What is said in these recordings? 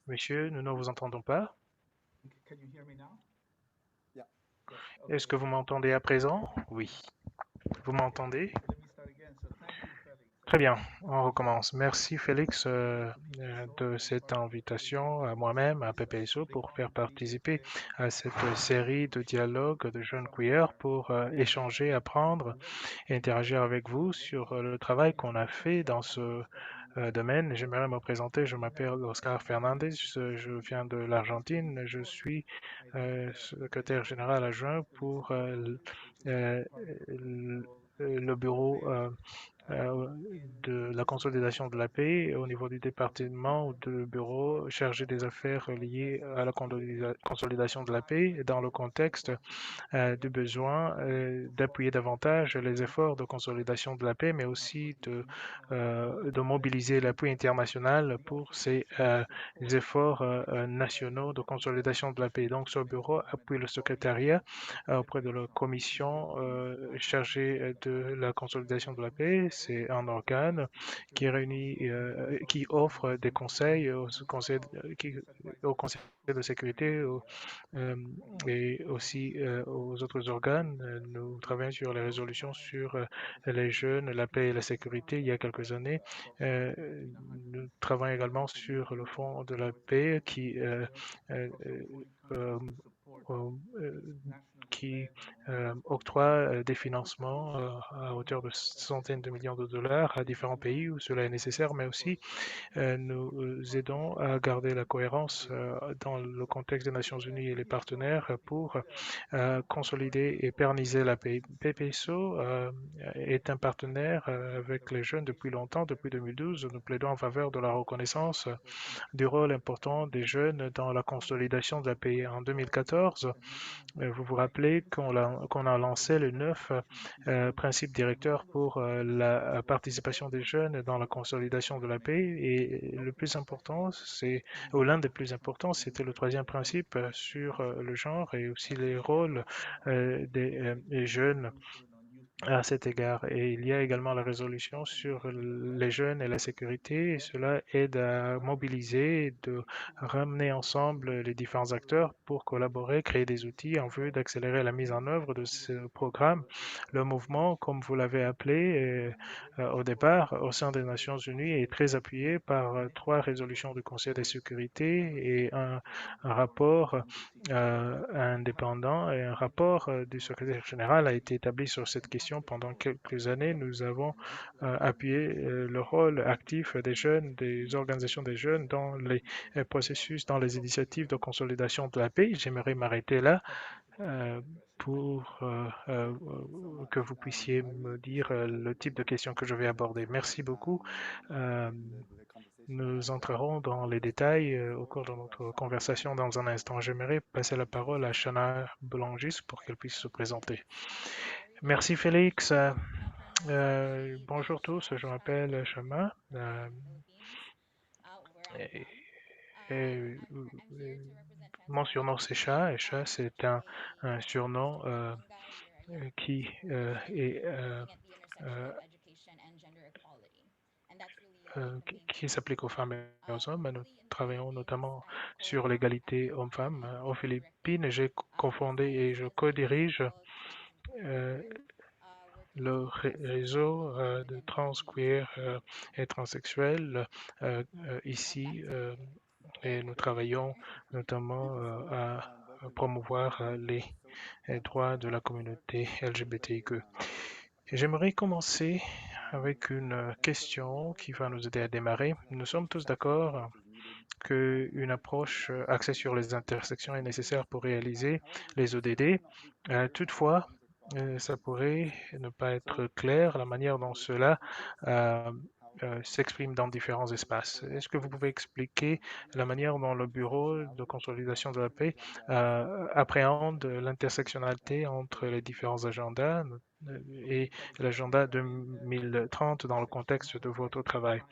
Monsieur, nous ne vous entendons pas. Est-ce que vous m'entendez à présent? Oui. Vous m'entendez? Très bien, on recommence. Merci Félix de cette invitation à moi-même, à PPSO, pour faire participer à cette série de dialogues de jeunes queers pour échanger, apprendre et interagir avec vous sur le travail qu'on a fait dans ce domaine. J'aimerais me présenter. Je m'appelle Oscar Fernandez. Je viens de l'Argentine. Je suis secrétaire général adjoint pour euh, le bureau euh, de la consolidation de la paix au niveau du département ou du bureau chargé des affaires liées à la consolidation de la paix dans le contexte du besoin d'appuyer davantage les efforts de consolidation de la paix, mais aussi de mobiliser l'appui international pour ces efforts nationaux de consolidation de la paix. Donc, ce bureau appuie le secrétariat auprès de la commission chargée de la consolidation de la paix. C'est un organe qui réunit, qui offre des conseils au Conseil de sécurité, euh, et aussi aux autres organes. Nous travaillons sur les résolutions sur les jeunes, la paix et la sécurité il y a quelques années. Euh, Nous travaillons également sur le fonds de la paix euh, euh, euh, euh, qui octroie des financements à hauteur de centaines de millions de dollars à différents pays où cela est nécessaire, mais aussi nous aidons à garder la cohérence dans le contexte des Nations Unies et les partenaires pour consolider et pérenniser la paix. PPSO est un partenaire avec les jeunes depuis longtemps, depuis 2012. Nous plaidons en faveur de la reconnaissance du rôle important des jeunes dans la consolidation de la paix. En 2014, vous vous rappelez qu'on a lancé le 9 principes directeurs pour la participation des jeunes dans la consolidation de la paix. Et le plus important, ou l'un des plus importants, c'était le troisième principe sur le genre et aussi les rôles des jeunes à cet égard. Et il y a également la résolution sur les jeunes et la sécurité, et cela aide à mobiliser et de ramener ensemble les différents acteurs pour collaborer, créer des outils en vue d'accélérer la mise en œuvre de ce programme. Le mouvement, comme vous l'avez appelé au départ, au sein des Nations Unies, est très appuyé par trois résolutions du Conseil de sécurité et un rapport indépendant et un rapport du secrétaire général a été établi sur cette question pendant quelques années. Nous avons appuyé le rôle actif des jeunes, des organisations des jeunes dans les processus, dans les initiatives de consolidation de la paix. J'aimerais m'arrêter là euh, pour que vous puissiez me dire le type de questions que je vais aborder. Merci beaucoup. Euh, Nous entrerons dans les détails au cours de notre conversation dans un instant. J'aimerais passer la parole à Shana Boulangis pour qu'elle puisse se présenter. Merci Félix. Bonjour tous, je m'appelle Shama. Et, et, euh, Mon surnom c'est Chat et Chat c'est un surnom qui est euh, qui s'applique aux femmes et aux hommes. Nous travaillons notamment sur l'égalité hommes-femmes. Aux Philippines, j'ai cofondé et je co-dirige euh, le réseau de trans, queer et transsexuels ici et nous travaillons notamment à promouvoir les droits de la communauté LGBTIQ. J'aimerais commencer avec une question qui va nous aider à démarrer. Nous sommes tous d'accord qu'une approche axée sur les intersections est nécessaire pour réaliser les ODD. Toutefois, ça pourrait ne pas être clair la manière dont cela euh, s'exprime dans différents espaces. Est-ce que vous pouvez expliquer la manière dont le Bureau de consolidation de la paix appréhende l'intersectionnalité entre les différents agendas et l'agenda 2030 dans le contexte de votre travail?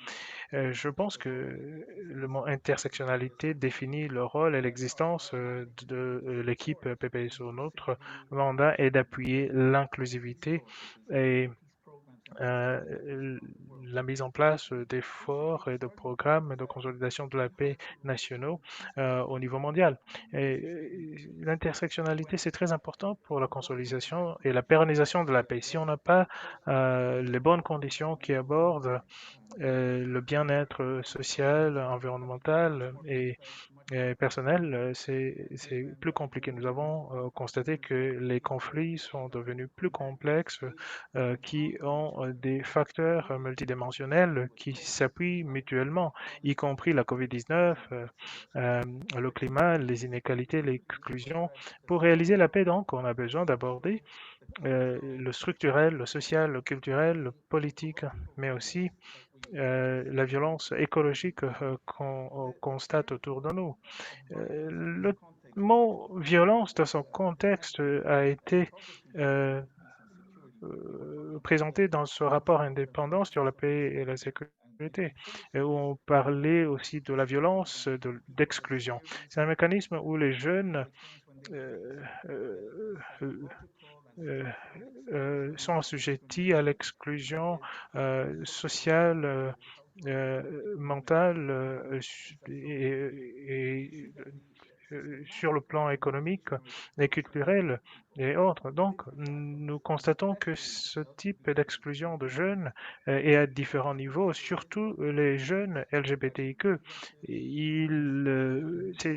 Je pense que le mot intersectionnalité définit le rôle et l'existence de l'équipe PPSO. Notre mandat est d'appuyer l'inclusivité et euh, la mise en place d'efforts et de programmes de consolidation de la paix nationaux au niveau mondial. L'intersectionnalité, c'est très important pour la consolidation et la pérennisation de la paix. Si on n'a pas les bonnes conditions qui abordent le bien-être social, environnemental et personnel, c'est plus compliqué. Nous avons constaté que les conflits sont devenus plus complexes, qui ont des facteurs multidimensionnels qui s'appuient mutuellement, y compris la COVID-19, le climat, les inégalités, l'exclusion. Pour réaliser la paix, donc, on a besoin d'aborder le structurel, le social, le culturel, le politique, mais aussi la violence écologique qu'on constate autour de nous. Le mot violence dans son contexte a été euh, présenté dans ce rapport indépendant sur la paix et la sécurité, et où on parlait aussi de la violence d'exclusion. C'est un mécanisme où les jeunes euh, euh, euh, sont assujettis à l'exclusion sociale, mentale sur le plan économique et culturel et autres. Donc, nous constatons que ce type d'exclusion de jeunes est à différents niveaux, surtout les jeunes LGBTIQ.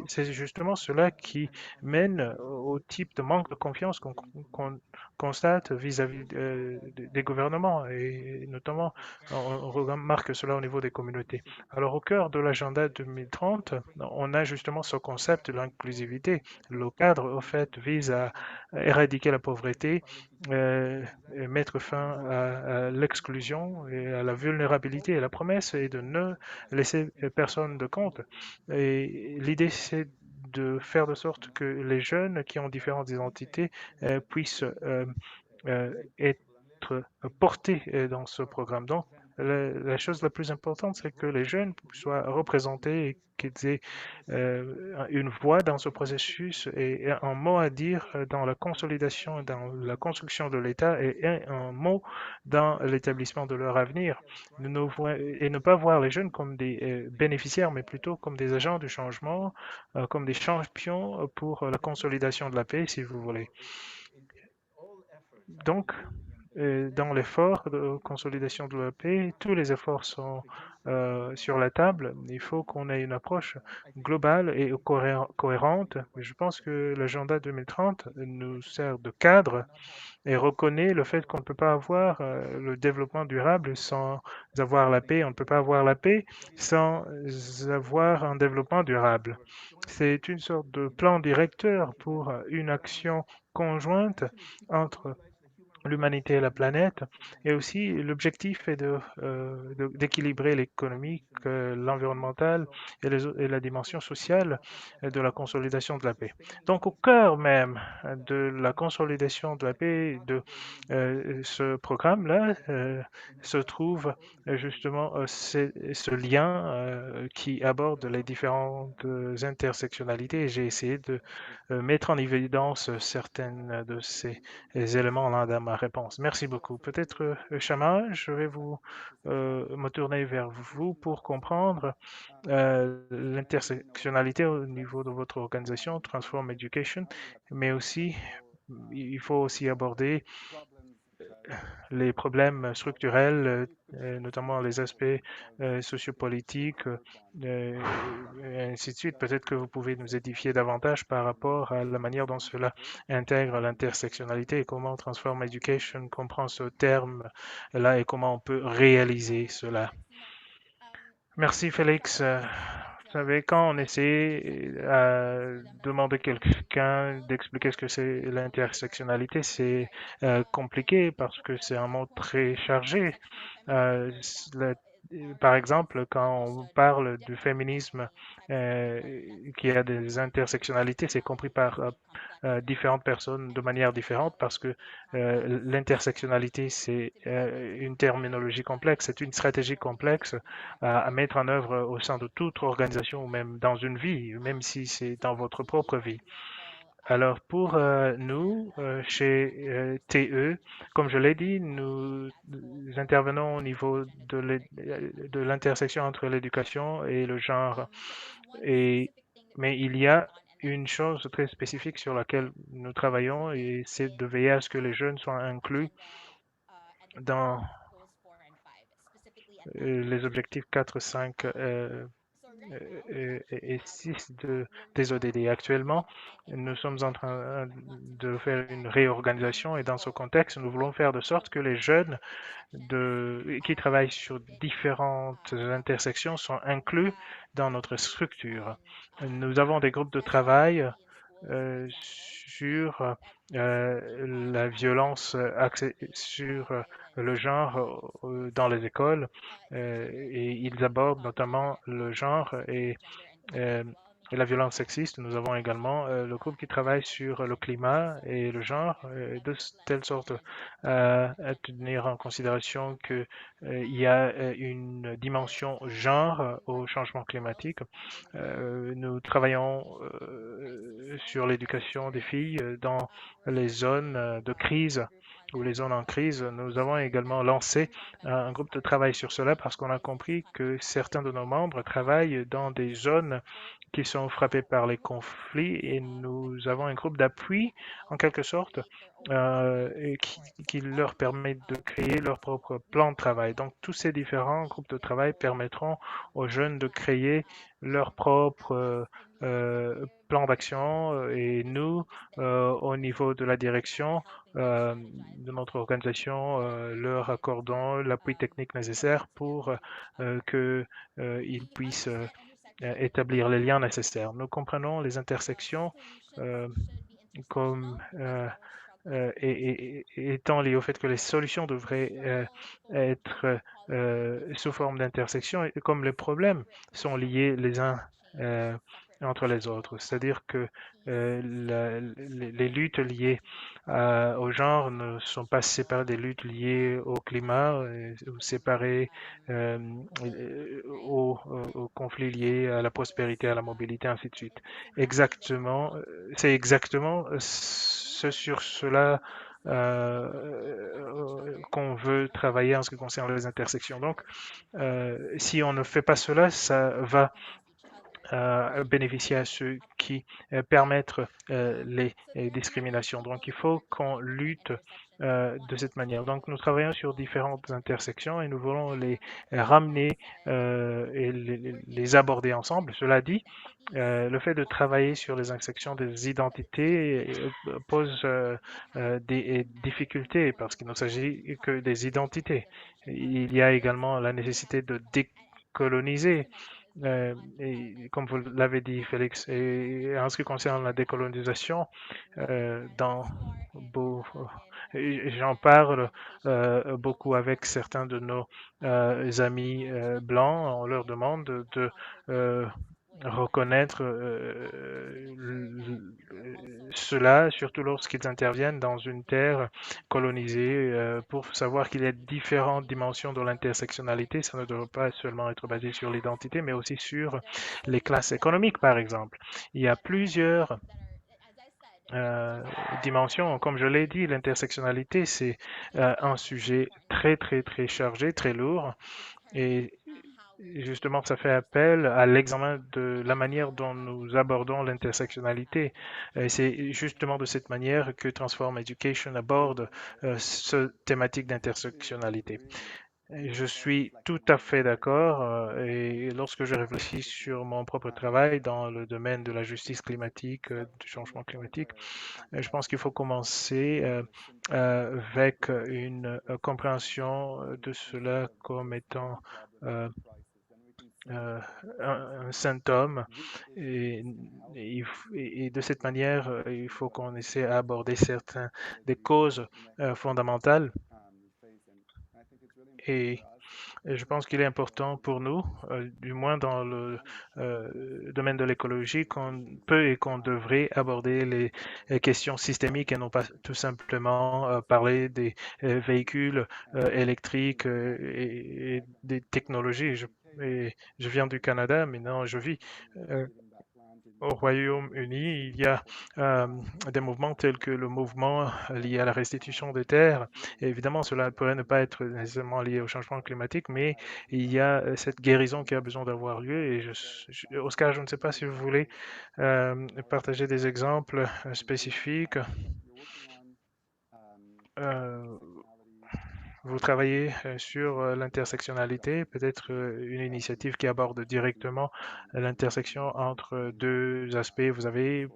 C'est justement cela qui mène au type de manque de confiance qu'on constate vis-à-vis des gouvernements et notamment on remarque cela au niveau des communautés. Alors au cœur de l'agenda 2030, on a justement ce concept de l'inclusivité. Le cadre, au fait, vise à éradiquer la pauvreté, et mettre fin à l'exclusion et à la vulnérabilité. Et la promesse est de ne laisser personne de compte. Et l'idée, c'est de faire de sorte que les jeunes qui ont différentes identités puissent être portés dans ce programme. Donc, la chose la plus importante, c'est que les jeunes soient représentés et qu'ils aient une voix dans ce processus et un mot à dire dans la consolidation, dans la construction de l'État et un mot dans l'établissement de leur avenir. Et ne pas voir les jeunes comme des bénéficiaires, mais plutôt comme des agents du changement, comme des champions pour la consolidation de la paix, si vous voulez. Donc, dans l'effort de consolidation de la paix, tous les efforts sont sur la table. Il faut qu'on ait une approche globale et cohérente. Je pense que l'agenda 2030 nous sert de cadre et reconnaît le fait qu'on ne peut pas avoir le développement durable sans avoir la paix. On ne peut pas avoir la paix sans avoir un développement durable. C'est une sorte de plan directeur pour une action conjointe entre l'humanité et la planète. Et aussi, l'objectif est d'équilibrer l'économique, l'environnemental et la dimension sociale de la consolidation de la paix. Donc, au cœur même de la consolidation de la paix, de ce programme-là, se trouve justement ce lien qui aborde les différentes intersectionnalités. Et j'ai essayé de mettre en évidence certaines de ces éléments-là dans ma réponse. Merci beaucoup. Peut-être, Shama, je vais me tourner vers vous pour comprendre l'intersectionnalité au niveau de votre organisation, Transform Education, mais aussi, il faut aussi aborder les problèmes structurels, notamment les aspects sociopolitiques, euh, et ainsi de suite. Peut-être que vous pouvez nous édifier davantage par rapport à la manière dont cela intègre l'intersectionnalité et comment Transform Education comprend ce terme-là et comment on peut réaliser cela. Merci Félix. Vous savez, quand on essaie à demander à quelqu'un d'expliquer ce que c'est l'intersectionnalité, c'est compliqué parce que c'est un mot très chargé. Euh, la- Par exemple, quand on parle du féminisme euh, qui a des intersectionnalités, c'est compris par différentes personnes de manière différente parce que l'intersectionnalité, c'est une terminologie complexe, c'est une stratégie complexe à mettre en œuvre au sein de toute organisation ou même dans une vie, même si c'est dans votre propre vie. Alors pour nous, chez TE, comme je l'ai dit, nous intervenons au niveau de l'intersection entre l'éducation et le genre. Et, mais il y a une chose très spécifique sur laquelle nous travaillons et c'est de veiller à ce que les jeunes soient inclus dans les objectifs 4, 5 et 6 des ODD. Actuellement, nous sommes en train de faire une réorganisation et dans ce contexte, nous voulons faire de sorte que les jeunes qui travaillent sur différentes intersections sont inclus dans notre structure. Nous avons des groupes de travail sur la violence axée sur le genre dans les écoles et ils abordent notamment le genre euh, et la violence sexiste. Nous avons également le groupe qui travaille sur le climat et le genre, de telle sorte à tenir en considération qu'il y a une dimension genre au changement climatique. Nous travaillons sur l'éducation des filles dans les zones de crise ou les zones en crise. Nous avons également lancé un groupe de travail sur cela parce qu'on a compris que certains de nos membres travaillent dans des zones qui sont frappées par les conflits et nous avons un groupe d'appui en quelque sorte et qui leur permet de créer leur propre plan de travail. Donc tous ces différents groupes de travail permettront aux jeunes de créer leur propre plan d'action et nous, au niveau de la direction de notre organisation, leur accordons l'appui technique nécessaire pour qu'ils puissent établir les liens nécessaires. Nous comprenons les intersections euh, comme étant liées au fait que les solutions devraient être sous forme d'intersection, et comme les problèmes sont liés les uns euh, entre les autres. C'est-à-dire que les luttes liées au genre ne sont pas séparées des luttes liées au climat ou séparées euh, aux conflits liés à la prospérité, à la mobilité, ainsi de suite. Exactement, c'est exactement ce sur cela qu'on veut travailler en ce qui concerne les intersections. Donc, si on ne fait pas cela, ça va bénéficier à ceux qui permettent les discriminations. Donc, il faut qu'on lutte de cette manière. Donc, nous travaillons sur différentes intersections et nous voulons les ramener et les aborder ensemble. Cela dit, le fait de travailler sur les intersections des identités pose des difficultés parce qu'il ne s'agit que des identités. Il y a également la nécessité de décoloniser et comme vous l'avez dit, Félix, et en ce qui concerne la décolonisation, dans beau- j'en parle beaucoup avec certains de nos amis blancs. On leur demande de euh, reconnaître cela, surtout lorsqu'ils interviennent dans une terre colonisée, pour savoir qu'il y a différentes dimensions de l'intersectionnalité. Ça ne doit pas seulement être basé sur l'identité, mais aussi sur les classes économiques, par exemple. Il y a plusieurs dimensions. Comme je l'ai dit, l'intersectionnalité, c'est un sujet très, très, très chargé, très lourd. Et justement, ça fait appel à l'examen de la manière dont nous abordons l'intersectionnalité. Et c'est justement de cette manière que Transform Education aborde ce thématique d'intersectionnalité. Je suis tout à fait d'accord et lorsque je réfléchis sur mon propre travail dans le domaine de la justice climatique, du changement climatique, je pense qu'il faut commencer avec une compréhension de cela comme étant euh, un symptôme et de cette manière, il faut qu'on essaie à aborder certaines des causes fondamentales et et je pense qu'il est important pour nous, du moins dans le domaine de l'écologie, qu'on peut et qu'on devrait aborder les questions systémiques et non pas tout simplement parler des véhicules électriques et des technologies. Et je viens du Canada, mais non, je vis. euh, au Royaume-Uni, il y a euh, des mouvements tels que le mouvement lié à la restitution des terres. Et évidemment, cela pourrait ne pas être nécessairement lié au changement climatique, mais il y a cette guérison qui a besoin d'avoir lieu. Et Oscar, je ne sais pas si vous voulez partager des exemples spécifiques. Euh, Vous travaillez sur l'intersectionnalité, peut-être une initiative qui aborde directement l'intersection entre deux aspects. Vous avez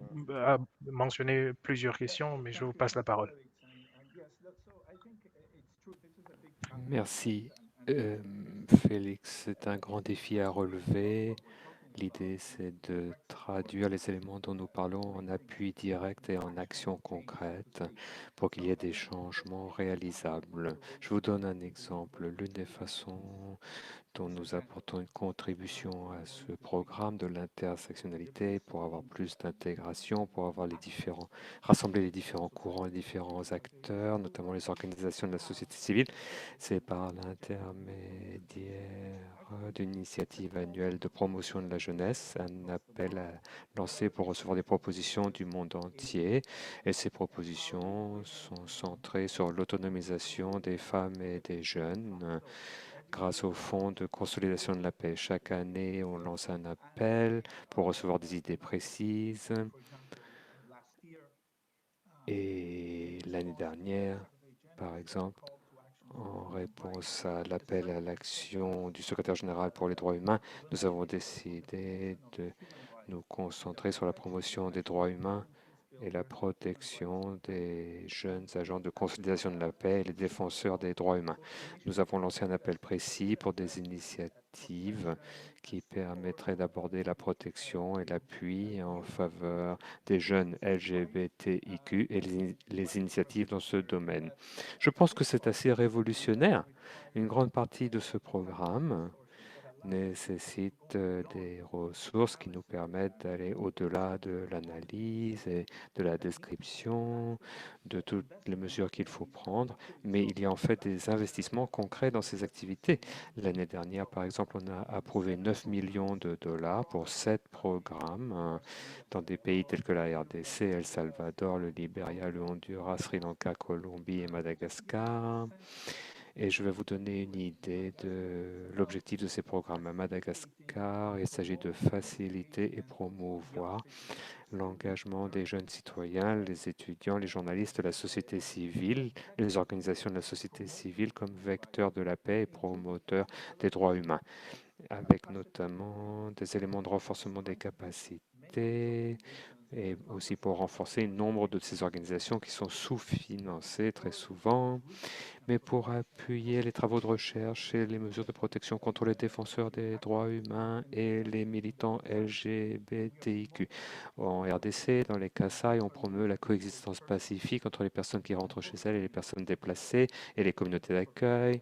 mentionné plusieurs questions, mais je vous passe la parole. Merci, Félix. C'est un grand défi à relever. L'idée, c'est de traduire les éléments dont nous parlons en appui direct et en action concrète pour qu'il y ait des changements réalisables. Je vous donne un exemple. L'une des façons dont nous apportons une contribution à ce programme de l'intersectionnalité pour avoir plus d'intégration, pour avoir rassembler les différents courants, les différents acteurs, notamment les organisations de la société civile. C'est par l'intermédiaire d'une initiative annuelle de promotion de la jeunesse, un appel lancé pour recevoir des propositions du monde entier. Et ces propositions sont centrées sur l'autonomisation des femmes et des jeunes grâce au Fonds de consolidation de la paix. Chaque année, on lance un appel pour recevoir des idées précises. Et l'année dernière, par exemple, en réponse à l'appel à l'action du secrétaire général pour les droits humains, nous avons décidé de nous concentrer sur la promotion des droits humains et la protection des jeunes agents de consolidation de la paix et les défenseurs des droits humains. Nous avons lancé un appel précis pour des initiatives qui permettraient d'aborder la protection et l'appui en faveur des jeunes LGBTIQ et les initiatives dans ce domaine. Je pense que c'est assez révolutionnaire. Une grande partie de ce programme nécessite des ressources qui nous permettent d'aller au-delà de l'analyse et de la description, de toutes les mesures qu'il faut prendre, mais il y a en fait des investissements concrets dans ces activités. L'année dernière, par exemple, on a approuvé 9 millions de dollars pour 7 programmes dans des pays tels que la RDC, El Salvador, le Libéria, le Honduras, Sri Lanka, Colombie et Madagascar. Et je vais vous donner une idée de l'objectif de ces programmes. À Madagascar, il s'agit de faciliter et promouvoir l'engagement des jeunes citoyens, les étudiants, les journalistes, la société civile, les organisations de la société civile comme vecteurs de la paix et promoteurs des droits humains, avec notamment des éléments de renforcement des capacités et aussi pour renforcer le nombre de ces organisations qui sont sous-financées très souvent, mais pour appuyer les travaux de recherche et les mesures de protection contre les défenseurs des droits humains et les militants LGBTIQ. En RDC, dans les Kasaï, on promeut la coexistence pacifique entre les personnes qui rentrent chez elles et les personnes déplacées et les communautés d'accueil.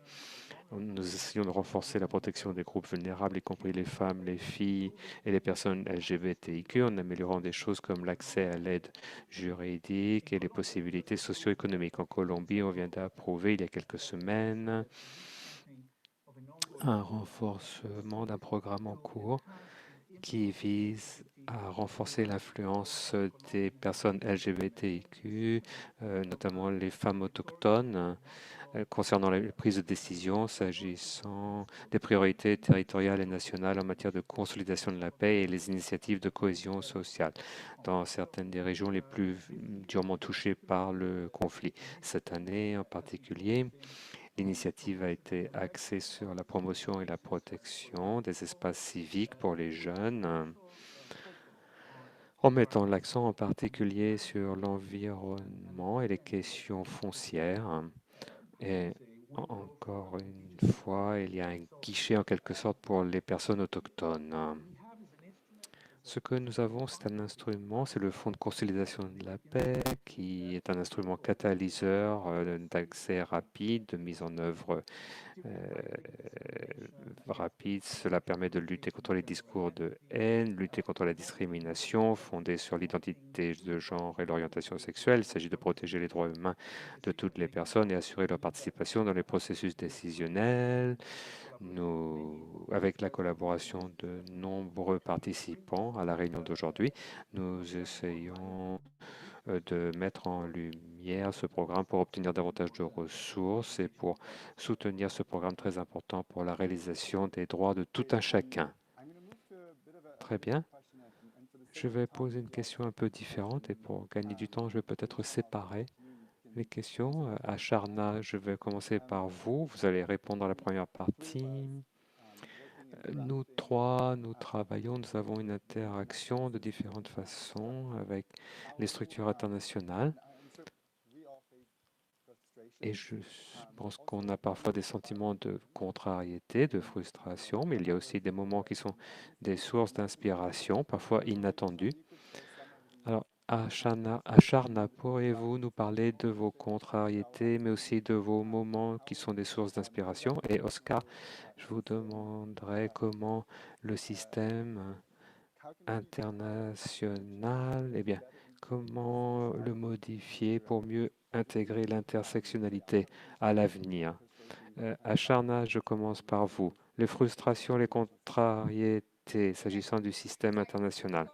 Nous essayons de renforcer la protection des groupes vulnérables, y compris les femmes, les filles et les personnes LGBTIQ, en améliorant des choses comme l'accès à l'aide juridique et les possibilités socio-économiques. En Colombie, on vient d'approuver il y a quelques semaines un renforcement d'un programme en cours qui vise à renforcer l'influence des personnes LGBTIQ, notamment les femmes autochtones, concernant les prises de décision s'agissant des priorités territoriales et nationales en matière de consolidation de la paix et les initiatives de cohésion sociale dans certaines des régions les plus durement touchées par le conflit. Cette année en particulier, l'initiative a été axée sur la promotion et la protection des espaces civiques pour les jeunes, en mettant l'accent en particulier sur l'environnement et les questions foncières. Et encore une fois, il y a un guichet en quelque sorte pour les personnes autochtones. Ce que nous avons, c'est un instrument, c'est le Fonds de consolidation de la paix, qui est un instrument catalyseur d'accès rapide, de mise en œuvre euh, rapide. Cela permet de lutter contre les discours de haine, lutter contre la discrimination fondée sur l'identité de genre et l'orientation sexuelle. Il s'agit de protéger les droits humains de toutes les personnes et assurer leur participation dans les processus décisionnels. avec la collaboration de nombreux participants à la réunion d'aujourd'hui, nous essayons de mettre en lumière ce programme pour obtenir davantage de ressources et pour soutenir ce programme très important pour la réalisation des droits de tout un chacun. Très bien. Je vais poser une question un peu différente et pour gagner du temps, je vais peut-être séparer les questions. Acharna, je vais commencer par vous. Vous allez répondre à la première partie. Nous trois, nous travaillons, nous avons une interaction de différentes façons avec les structures internationales. Et je pense qu'on a parfois des sentiments de contrariété, de frustration, mais il y a aussi des moments qui sont des sources d'inspiration, parfois inattendues. Alors, Acharna, pourriez-vous nous parler de vos contrariétés, mais aussi de vos moments qui sont des sources d'inspiration? Et Oscar, je vous demanderai comment le système international, eh bien, comment le modifier pour mieux intégrer l'intersectionnalité à l'avenir? Acharna, je commence par vous. Les frustrations, les contrariétés s'agissant du système international.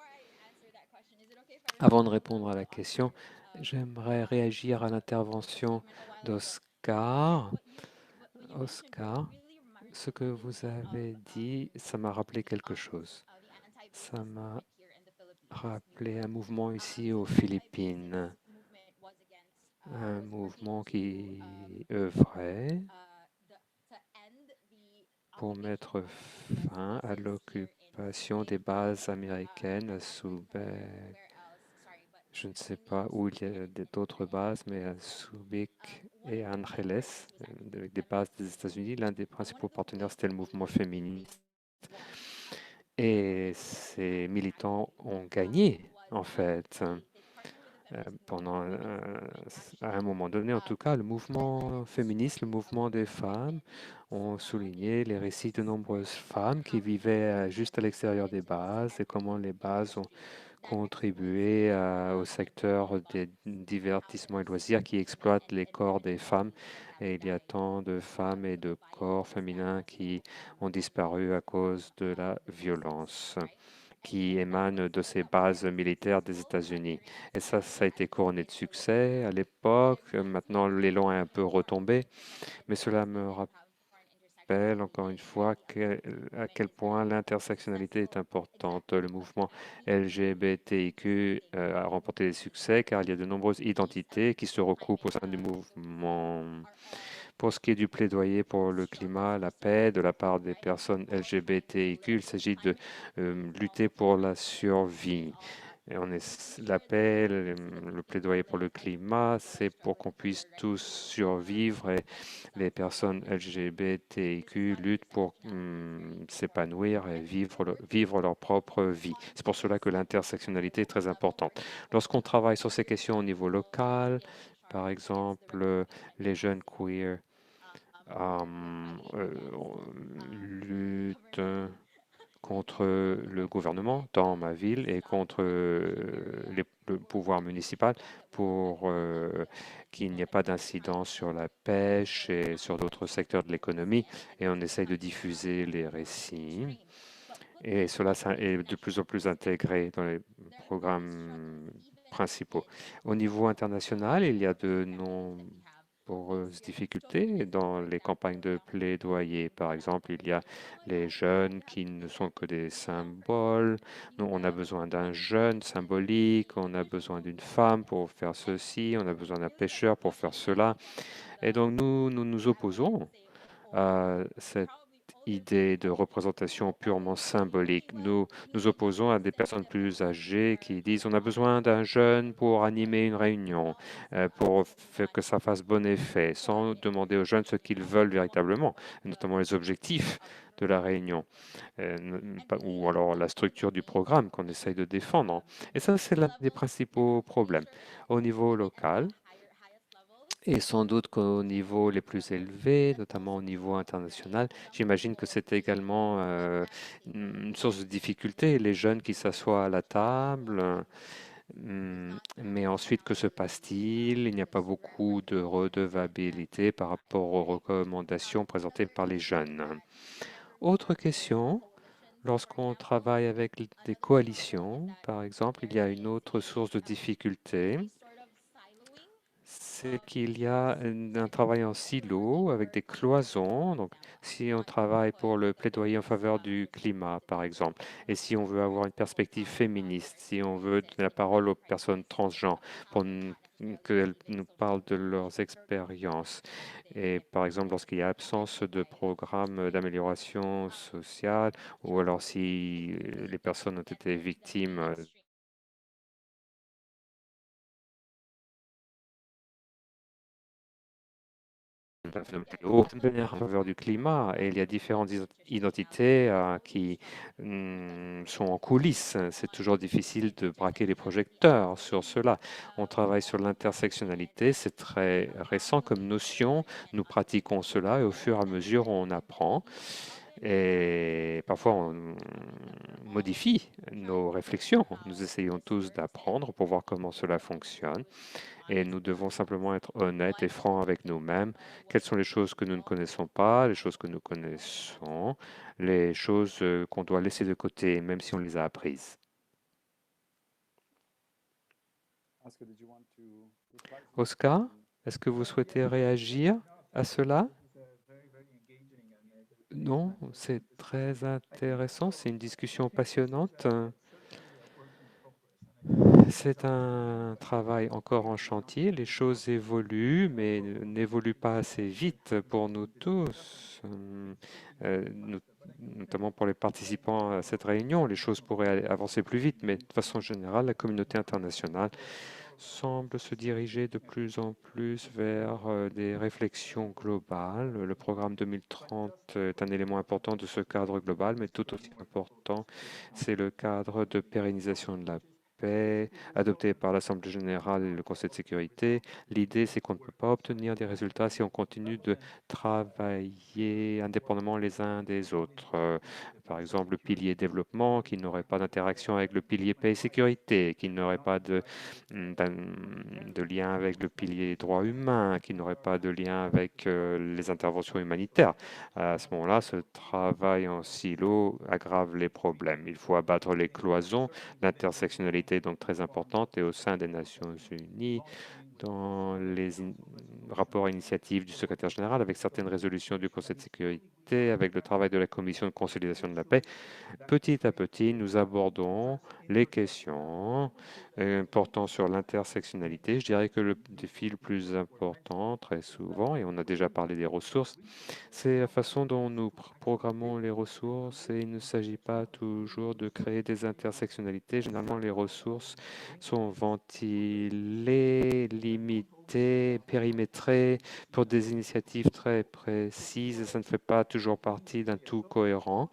Avant de répondre à la question, j'aimerais réagir à l'intervention d'Oscar. Oscar, ce que vous avez dit, ça m'a rappelé quelque chose. Ça m'a rappelé un mouvement ici aux Philippines, un mouvement qui œuvrait pour mettre fin à l'occupation des bases américaines à Subic. Je ne sais pas où il y a d'autres bases, mais à Subic et à Angeles, avec des bases des États-Unis. L'un des principaux partenaires, c'était le mouvement féministe. Et ces militants ont gagné, en fait. À un moment donné, en tout cas, le mouvement féministe, le mouvement des femmes ont souligné les récits de nombreuses femmes qui vivaient juste à l'extérieur des bases et comment les bases ont contribué au secteur des divertissements et loisirs qui exploitent les corps des femmes. Et il y a tant de femmes et de corps féminins qui ont disparu à cause de la violence qui émane de ces bases militaires des États-Unis. Et ça a été couronné de succès à l'époque. Maintenant, l'élan est un peu retombé, mais cela me rappelle encore une fois à quel point l'intersectionnalité est importante. Le mouvement LGBTIQ a remporté des succès car il y a de nombreuses identités qui se recoupent au sein du mouvement. Pour ce qui est du plaidoyer pour le climat, la paix de la part des personnes LGBTIQ, il s'agit de lutter pour la survie. Et la paix, le plaidoyer pour le climat, c'est pour qu'on puisse tous survivre et les personnes LGBTIQ luttent pour s'épanouir et vivre leur propre vie. C'est pour cela que l'intersectionnalité est très importante. Lorsqu'on travaille sur ces questions au niveau local, par exemple, les jeunes queer luttent contre le gouvernement dans ma ville et contre le pouvoir municipal pour qu'il n'y ait pas d'incidence sur la pêche et sur d'autres secteurs de l'économie. Et on essaye de diffuser les récits. Et cela est de plus en plus intégré dans les programmes principaux. Au niveau international, il y a de nombreuses difficultés dans les campagnes de plaidoyer. Par exemple, il y a les jeunes qui ne sont que des symboles. Nous, on a besoin d'un jeune symbolique, on a besoin d'une femme pour faire ceci, on a besoin d'un pêcheur pour faire cela. Et donc, nous nous opposons à cette idée de représentation purement symbolique. Nous nous opposons à des personnes plus âgées qui disent on a besoin d'un jeune pour animer une réunion, pour faire que ça fasse bon effet, sans demander aux jeunes ce qu'ils veulent véritablement, notamment les objectifs de la réunion, ou alors la structure du programme qu'on essaye de défendre. Et ça, c'est l'un des principaux problèmes. Au niveau local, et sans doute qu'au niveau les plus élevés, notamment au niveau international, j'imagine que c'est également une source de difficulté. Les jeunes qui s'assoient à la table Mais ensuite, que se passe-t-il? Il n'y a pas beaucoup de redevabilité par rapport aux recommandations présentées par les jeunes. Autre question, lorsqu'on travaille avec des coalitions, par exemple, il y a une autre source de difficulté, c'est qu'il y a un travail en silo avec des cloisons. Donc, si on travaille pour le plaidoyer en faveur du climat, par exemple, et si on veut avoir une perspective féministe, si on veut donner la parole aux personnes transgenres pour qu'elles nous parlent de leurs expériences, et par exemple, lorsqu'il y a absence de programme d'amélioration sociale, ou alors si les personnes ont été victimes en faveur du climat, et il y a différentes identités qui sont en coulisses. C'est toujours difficile de braquer les projecteurs sur cela. On travaille sur l'intersectionnalité, c'est très récent comme notion. Nous pratiquons cela et au fur et à mesure on apprend. Et parfois, on modifie nos réflexions. Nous essayons tous d'apprendre pour voir comment cela fonctionne. Et nous devons simplement être honnêtes et francs avec nous-mêmes. Quelles sont les choses que nous ne connaissons pas, les choses que nous connaissons, les choses qu'on doit laisser de côté, même si on les a apprises. Oscar, est-ce que vous souhaitez réagir à cela? Non, c'est très intéressant, c'est une discussion passionnante. C'est un travail encore en chantier. Les choses évoluent, mais n'évoluent pas assez vite pour nous tous, notamment pour les participants à cette réunion. Les choses pourraient avancer plus vite, mais de façon générale, la communauté internationale semble se diriger de plus en plus vers des réflexions globales. Le programme 2030 est un élément important de ce cadre global, mais tout aussi important, c'est le cadre de pérennisation de la paix adopté par l'Assemblée générale et le Conseil de sécurité. L'idée, c'est qu'on ne peut pas obtenir des résultats si on continue de travailler indépendamment les uns des autres. Par exemple, le pilier développement qui n'aurait pas d'interaction avec le pilier paix et sécurité, qui n'aurait pas de lien avec le pilier droits humains, qui n'aurait pas de lien avec les interventions humanitaires. À ce moment-là, ce travail en silo aggrave les problèmes. Il faut abattre les cloisons, l'intersectionnalité est donc très importante, et au sein des Nations Unies, dans les rapports initiatives du secrétaire général, avec certaines résolutions du Conseil de sécurité, avec le travail de la Commission de consolidation de la paix, petit à petit, nous abordons les questions portant sur l'intersectionnalité. Je dirais que le défi le plus important, très souvent, et on a déjà parlé des ressources, c'est la façon dont nous programmons les ressources, et il ne s'agit pas toujours de créer des intersectionnalités. Généralement, les ressources sont ventilées, limitées, périmétrées pour des initiatives très précises, et ça ne fait pas toujours partie d'un tout cohérent.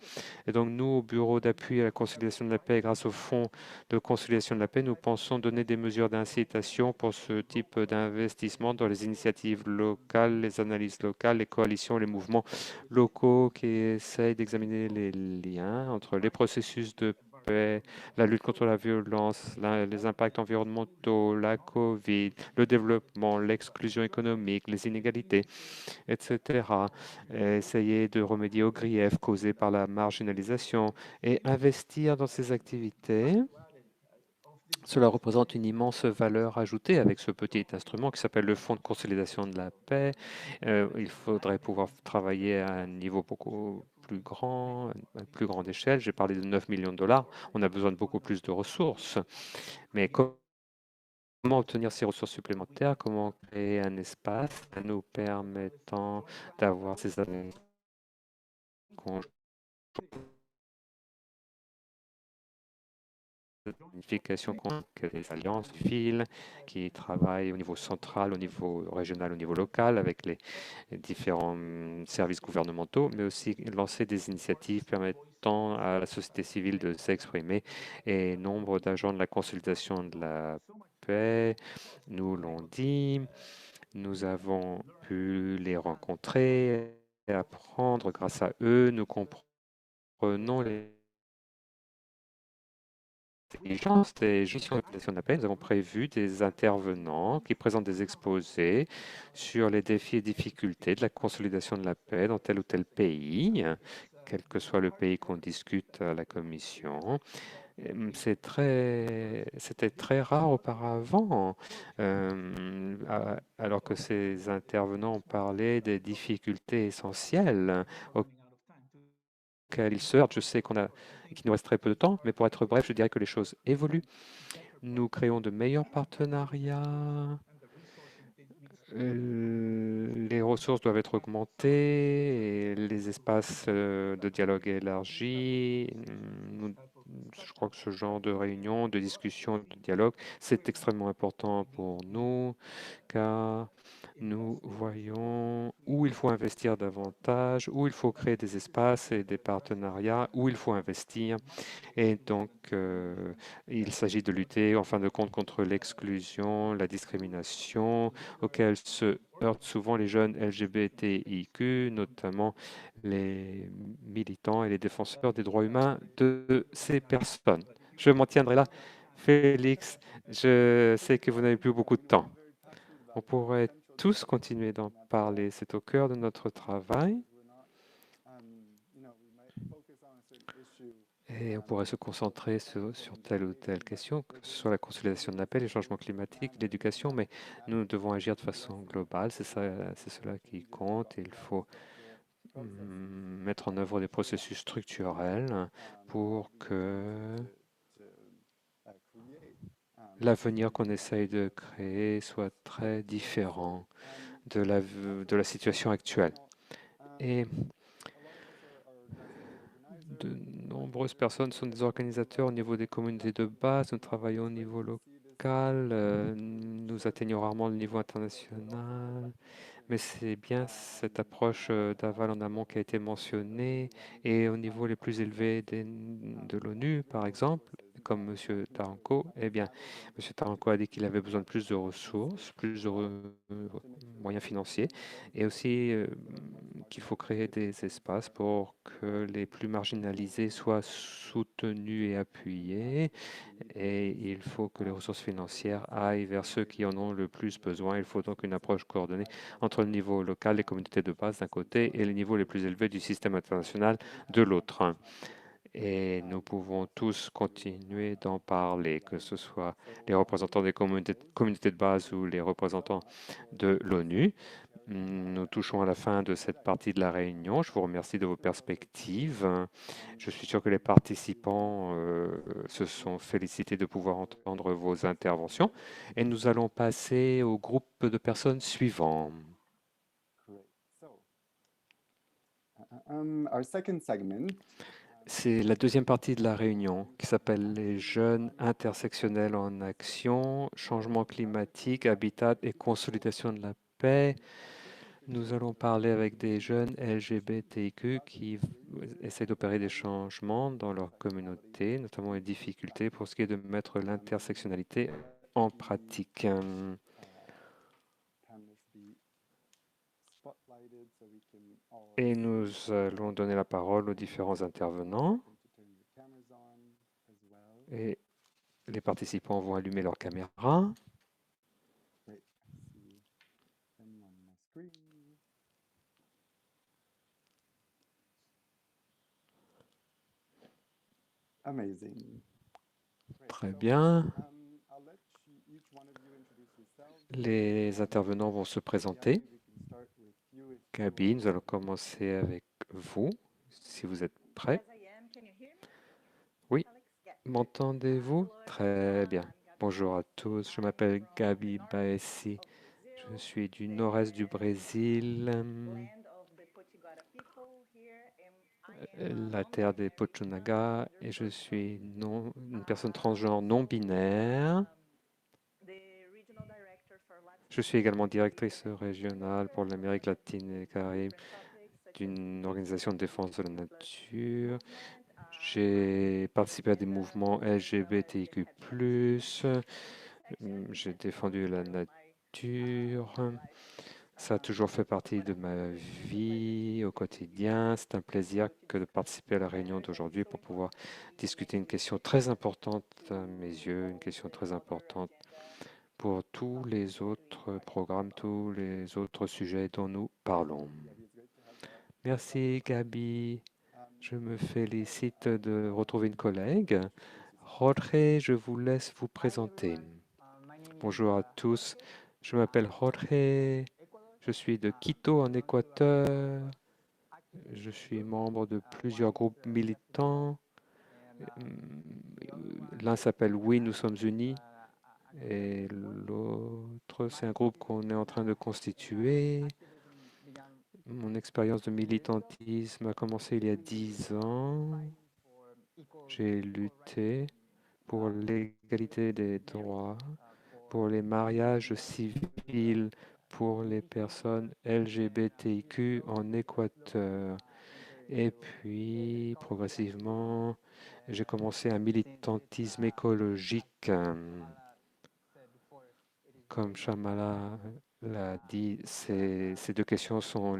Et donc, nous, au Bureau d'appui à la conciliation de la paix, grâce au Fonds de conciliation de la paix, nous pensons donner des mesures d'incitation pour ce type d'investissement dans les initiatives locales, les analyses locales, les coalitions, les mouvements locaux qui essayent d'examiner les liens entre les processus de paix, la lutte contre la violence, les impacts environnementaux, la COVID, le développement, l'exclusion économique, les inégalités, etc. Essayer de remédier aux griefs causés par la marginalisation et investir dans ces activités. Cela représente une immense valeur ajoutée avec ce petit instrument qui s'appelle le Fonds de consolidation de la paix. Il faudrait pouvoir travailler à un niveau beaucoup plus grand, à plus grande échelle. J'ai parlé de 9 millions de dollars. On a besoin de beaucoup plus de ressources. Mais comment obtenir ces ressources supplémentaires? Comment créer un espace nous permettant d'avoir ces années planification avec les alliances, fil, qui travaillent au niveau central, au niveau régional, au niveau local, avec les différents services gouvernementaux, mais aussi lancer des initiatives permettant à la société civile de s'exprimer. Et nombre d'agents de la consultation de la paix nous l'ont dit. Nous avons pu les rencontrer et apprendre grâce à eux. Nous comprenons les intelligence des missions d'application d'appel, nous avons prévu des intervenants qui présentent des exposés sur les défis et difficultés de la consolidation de la paix dans tel ou tel pays, quel que soit le pays qu'on discute à la commission. C'était très rare auparavant, alors que ces intervenants parlaient des difficultés essentielles auxquelles ils se heurtent. Je sais qu'il nous reste très peu de temps, mais pour être bref, je dirais que les choses évoluent. Nous créons de meilleurs partenariats. Les ressources doivent être augmentées et les espaces de dialogue élargis. Je crois que ce genre de réunion, de discussion, de dialogue, c'est extrêmement important pour nous car nous voyons où il faut investir davantage, où il faut créer des espaces et des partenariats, où il faut investir. Et donc, il s'agit de lutter en fin de compte contre l'exclusion, la discrimination auxquelles se heurtent souvent les jeunes LGBTIQ, notamment les militants et les défenseurs des droits humains de ces personnes. Je m'en tiendrai là. Félix, je sais que vous n'avez plus beaucoup de temps. On pourrait tous continuer d'en parler. C'est au cœur de notre travail. Et on pourrait se concentrer sur telle ou telle question, que ce soit la consolidation de la paix, les changements climatiques, l'éducation, mais nous devons agir de façon globale. C'est ça, c'est cela qui compte. Il faut mettre en œuvre des processus structurels pour que l'avenir qu'on essaye de créer soit très différent de la situation actuelle. Et de nombreuses personnes sont des organisateurs au niveau des communautés de base. Nous travaillons au niveau local. Nous atteignons rarement le niveau international. Mais c'est bien cette approche d'aval en amont qui a été mentionnée. Et au niveau les plus élevés de l'ONU, par exemple, comme M. Taranko, eh bien, M. Taranko a dit qu'il avait besoin de plus de ressources, plus de moyens financiers, et aussi qu'il faut créer des espaces pour que les plus marginalisés soient soutenus et appuyés. Et il faut que les ressources financières aillent vers ceux qui en ont le plus besoin. Il faut donc une approche coordonnée entre le niveau local, les communautés de base d'un côté, et les niveaux les plus élevés du système international de l'autre. Et nous pouvons tous continuer d'en parler, que ce soit les représentants des communautés de base ou les représentants de l'ONU. Nous touchons à la fin de cette partie de la réunion. Je vous remercie de vos perspectives. Je suis sûr que les participants se sont félicités de pouvoir entendre vos interventions. Et nous allons passer au groupe de personnes suivant. C'est la deuxième partie de la réunion qui s'appelle les jeunes intersectionnels en action, changement climatique, habitat et consolidation de la paix. Nous allons parler avec des jeunes LGBTQ qui essaient d'opérer des changements dans leur communauté, notamment les difficultés pour ce qui est de mettre l'intersectionnalité en pratique. Et nous allons donner la parole aux différents intervenants. Et les participants vont allumer leur caméra. Très bien. Les intervenants vont se présenter. Gabi, nous allons commencer avec vous, si vous êtes prêt. Oui, m'entendez-vous? Très bien. Bonjour à tous, je m'appelle Gabi Baessi. Je suis du nord-est du Brésil, la terre des Pochunaga, et je suis une personne transgenre non binaire. Je suis également directrice régionale pour l'Amérique latine et les Caraïbes d'une organisation de défense de la nature. J'ai participé à des mouvements LGBTIQ+. J'ai défendu la nature. Ça a toujours fait partie de ma vie au quotidien. C'est un plaisir que de participer à la réunion d'aujourd'hui pour pouvoir discuter une question très importante à mes yeux, une question très importante pour tous les autres programmes, tous les autres sujets dont nous parlons. Merci Gabi. Je me félicite de retrouver une collègue. Jorge, je vous laisse vous présenter. Bonjour à tous. Je m'appelle Jorge. Je suis de Quito en Équateur. Je suis membre de plusieurs groupes militants. L'un s'appelle Oui, nous sommes unis et l'autre, c'est un groupe qu'on est en train de constituer. Mon expérience de militantisme a commencé il y a 10 ans. J'ai lutté pour l'égalité des droits, pour les mariages civils, pour les personnes LGBTIQ en Équateur. Et puis, progressivement, j'ai commencé un militantisme écologique. Comme Shamala l'a dit, ces deux questions sont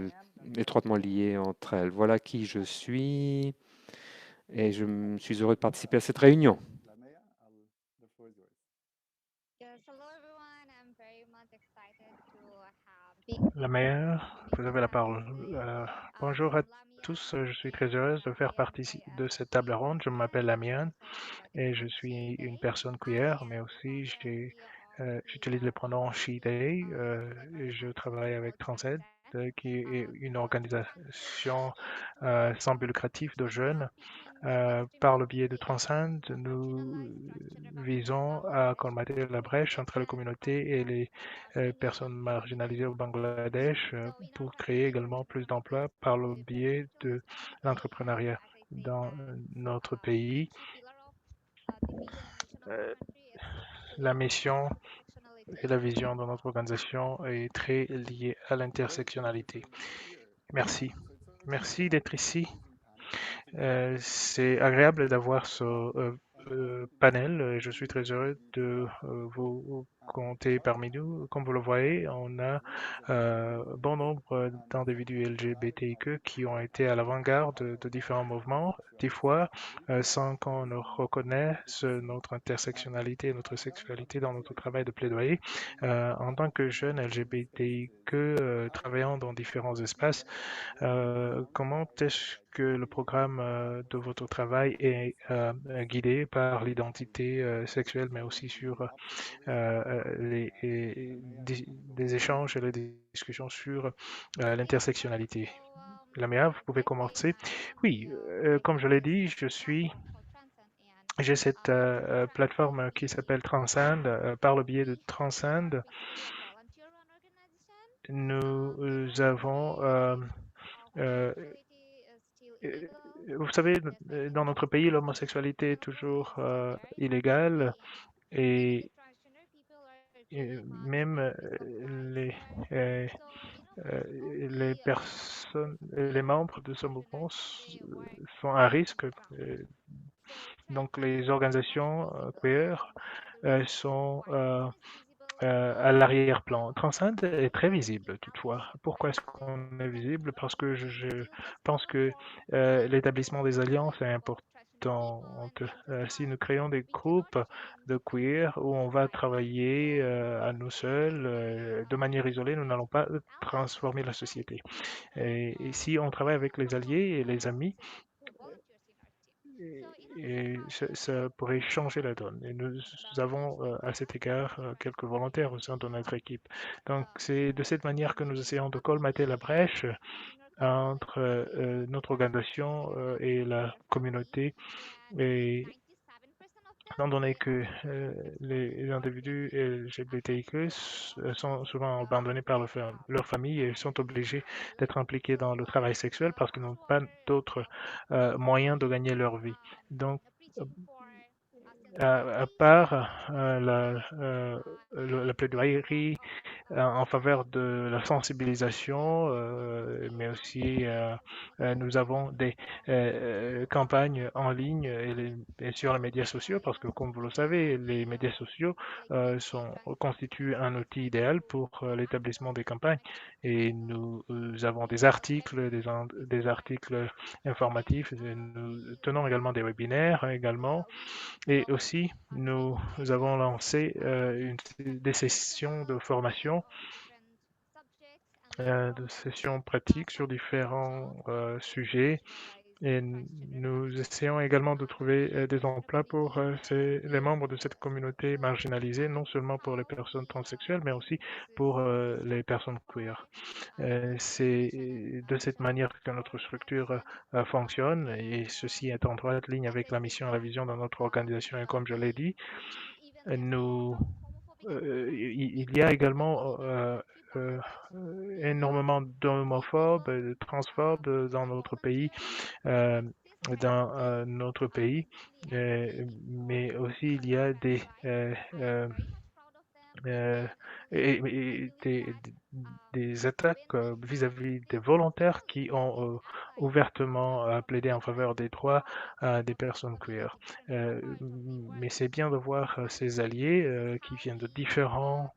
étroitement liées entre elles. Voilà qui je suis et je suis heureux de participer à cette réunion. La meilleure, vous avez la parole. Bonjour à tous, je suis très heureuse de faire partie de cette table ronde. Je m'appelle Lamiane et je suis une personne queer, mais aussi j'utilise le pronom she, they. Et je travaille avec Transaid, qui est une organisation sans but lucratif de jeunes. Par le biais de Transcend, nous visons à colmater la brèche entre la communauté et les personnes marginalisées au Bangladesh pour créer également plus d'emplois par le biais de l'entrepreneuriat dans notre pays. Euh, la mission et la vision de notre organisation est très liée à l'intersectionnalité. Merci. Merci d'être ici. C'est agréable d'avoir ce panel. Je suis très heureux de vous compter parmi nous. Comme vous le voyez, on a bon nombre d'individus LGBTQ qui ont été à l'avant-garde de différents mouvements, des fois sans qu'on ne reconnaisse notre intersectionnalité, notre sexualité dans notre travail de plaidoyer. En tant que jeune LGBTQ travaillant dans différents espaces, comment est-ce que le programme de votre travail est guidé par l'identité sexuelle, mais aussi sur des échanges et les discussions sur l'intersectionnalité? Lamia, vous pouvez commencer. Oui, comme je l'ai dit, j'ai cette plateforme qui s'appelle Transcend. Par le biais de Transcend, nous avons euh, Euh, vous savez, dans notre pays, l'homosexualité est toujours illégale et, même les, euh, les personnes, les membres de ce mouvement sont à risque. Donc, les organisations queer sont à l'arrière-plan. Transcend est très visible, toutefois. Pourquoi est-ce qu'on est visible? Parce que je pense que l'établissement des alliances est important. Si nous créons des groupes de queer où on va travailler à nous seuls, de manière isolée, nous n'allons pas transformer la société. Et si on travaille avec les alliés et les amis, ça pourrait changer la donne. Et nous avons à cet égard quelques volontaires au sein de notre équipe. Donc c'est de cette manière que nous essayons de colmater la brèche entre notre organisation et la communauté. Et étant donné que les individus LGBTIQ sont souvent abandonnés par leur famille et sont obligés d'être impliqués dans le travail sexuel parce qu'ils n'ont pas d'autres moyens de gagner leur vie. Donc, à part la plaidoyerie en faveur de la sensibilisation, mais aussi nous avons des campagnes en ligne et sur les médias sociaux, parce que comme vous le savez, les médias sociaux constituent un outil idéal pour l'établissement des campagnes. Et nous avons des articles, des articles informatifs. Et nous tenons également des webinaires également. Et aussi, nous avons lancé des sessions de formation de sessions pratiques sur différents sujets et nous essayons également de trouver des emplois pour les membres de cette communauté marginalisée, non seulement pour les personnes transsexuelles, mais aussi pour les personnes queer. C'est de cette manière que notre structure fonctionne et ceci est en droite ligne avec la mission et la vision de notre organisation. Et comme je l'ai dit, nous il y a également énormément d'homophobes, de transphobes dans notre pays, euh, mais aussi il y a euh, des attaques vis-à-vis des volontaires qui ont ouvertement plaidé en faveur des droits des personnes queer. Mais c'est bien de voir ces alliés qui viennent de différents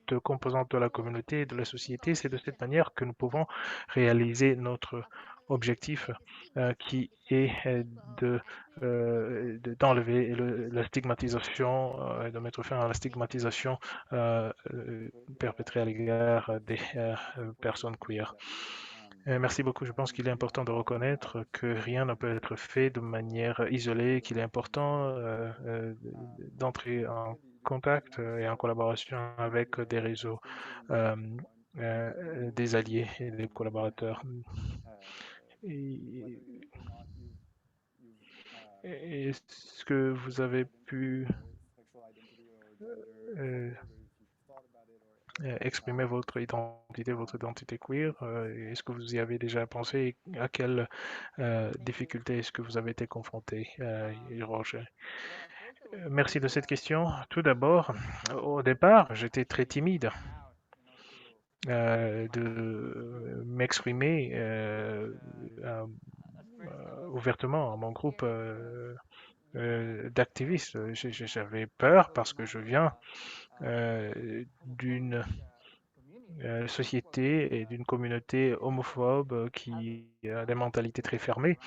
de composantes de la communauté et de la société. C'est de cette manière que nous pouvons réaliser notre objectif qui est de d'enlever la stigmatisation, de mettre fin à la stigmatisation perpétrée à l'égard des personnes queer. Merci beaucoup. Je pense qu'il est important de reconnaître que rien ne peut être fait de manière isolée, qu'il est important d'entrer en contact et en collaboration avec des réseaux, euh, des alliés et des collaborateurs. Et- Est-ce que vous avez pu euh, exprimer votre identité queer? Est-ce que vous y avez déjà pensé? À quelles difficultés est-ce que vous avez été confronté, Roger? Merci de cette question. Tout d'abord, au départ, j'étais très timide de m'exprimer ouvertement à mon groupe d'activistes. J'avais peur parce que je viens d'une société et d'une communauté homophobe qui a des mentalités très fermées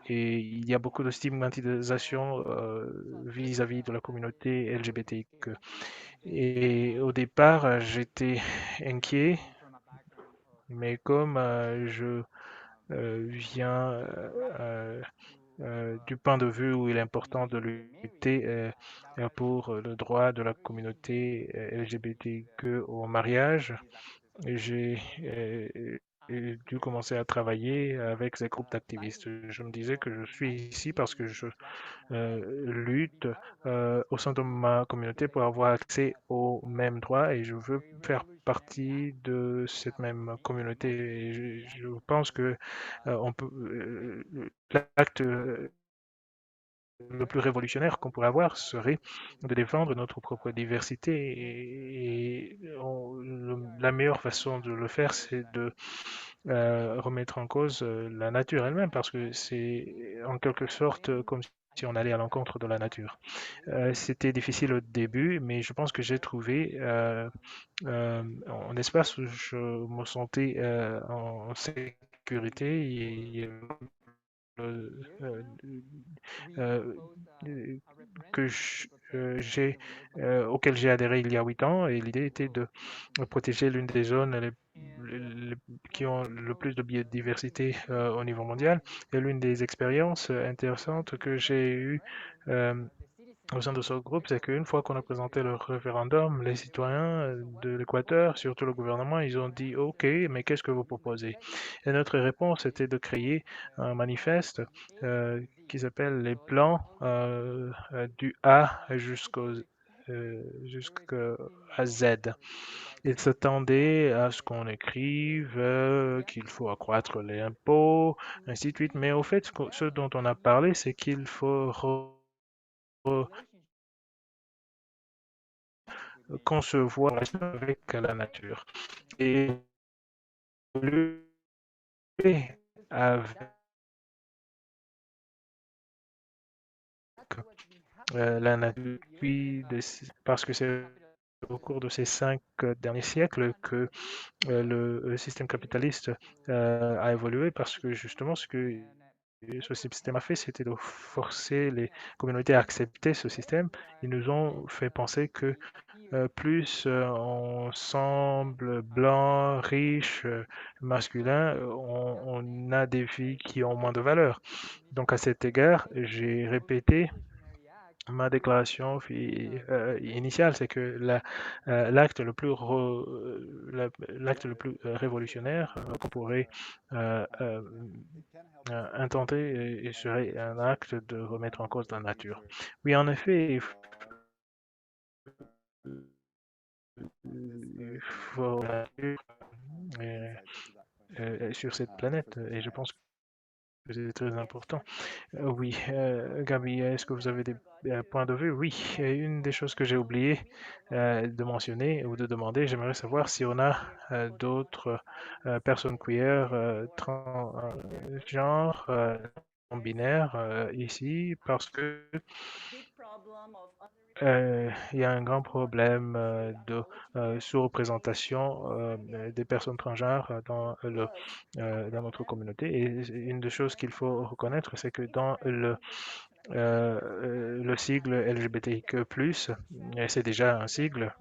et il y a beaucoup de stigmatisation vis-à-vis de la communauté LGBTQ. Et au départ, j'étais inquiet, mais comme je viens du point de vue où il est important de lutter pour le droit de la communauté LGBTQ au mariage, j'ai dû commencer à travailler avec ces groupes d'activistes. Je me disais que je suis ici parce que je lutte au sein de ma communauté pour avoir accès aux mêmes droits et je veux faire partie de cette même communauté. Et je pense que l'acte le plus révolutionnaire qu'on pourrait avoir serait de défendre notre propre diversité. La meilleure façon de le faire, c'est de remettre en cause la nature elle-même, parce que c'est en quelque sorte comme si on allait à l'encontre de la nature. C'était difficile au début, mais je pense que j'ai trouvé un espace où je me sentais en sécurité et euh, euh, euh, que auquel j'ai adhéré il y a 8 ans et l'idée était de protéger l'une des zones qui ont le plus de biodiversité au niveau mondial. Et l'une des expériences intéressantes que j'ai eues euh, au sein de ce groupe, c'est qu'une fois qu'on a présenté le référendum, les citoyens de l'Équateur, surtout le gouvernement, ils ont dit OK, mais qu'est-ce que vous proposez? Et notre réponse était de créer un manifeste qui s'appelle les plans du A jusqu'à Z. Ils s'attendaient à ce qu'on écrive qu'il faut accroître les impôts, ainsi de suite. Mais au fait, ce dont on a parlé, c'est qu'il faut concevoir la relation avec la nature et évoluer avec la nature, parce que c'est au cours de ces 5 derniers siècles que le système capitaliste a évolué, parce que justement ce que ce système a fait, c'était de forcer les communautés à accepter ce système. Ils nous ont fait penser que plus on semble blanc, riche, masculin, on a des vies qui ont moins de valeur. Donc à cet égard, j'ai répété ma déclaration initiale, c'est que l'acte le plus révolutionnaire qu'on pourrait euh, euh, intenter serait un acte de remettre en cause la nature. Oui, en effet, il faut la nature sur cette planète, et je pense que c'est très important. Oui, Gabi, est-ce que vous avez des points de vue? Oui, une des choses que j'ai oublié de mentionner ou de demander, j'aimerais savoir si on a d'autres personnes queer, transgenres, non-binaires ici, parce que il y a un grand problème de sous-représentation des personnes transgenres dans notre communauté. Et une des choses qu'il faut reconnaître, c'est que dans le sigle LGBTQ+, et c'est déjà un sigle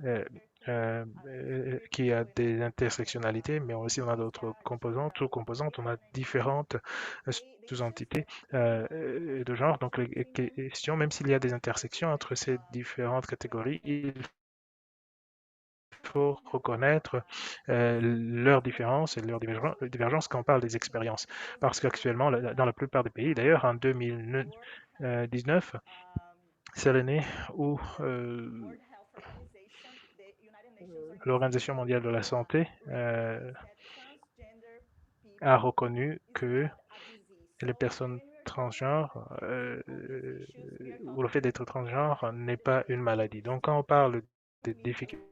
qui a des intersectionnalités, mais aussi on a d'autres composantes, sous-composantes, on a différentes sous-entités de genre. Donc les questions, même s'il y a des intersections entre ces différentes catégories, il faut reconnaître leurs différences et leurs divergences quand on parle des expériences. Parce qu'actuellement, dans la plupart des pays, d'ailleurs en 2019, c'est l'année où l'Organisation mondiale de la santé a reconnu que les personnes transgenres ou le fait d'être transgenre n'est pas une maladie. Donc quand on parle des difficultés,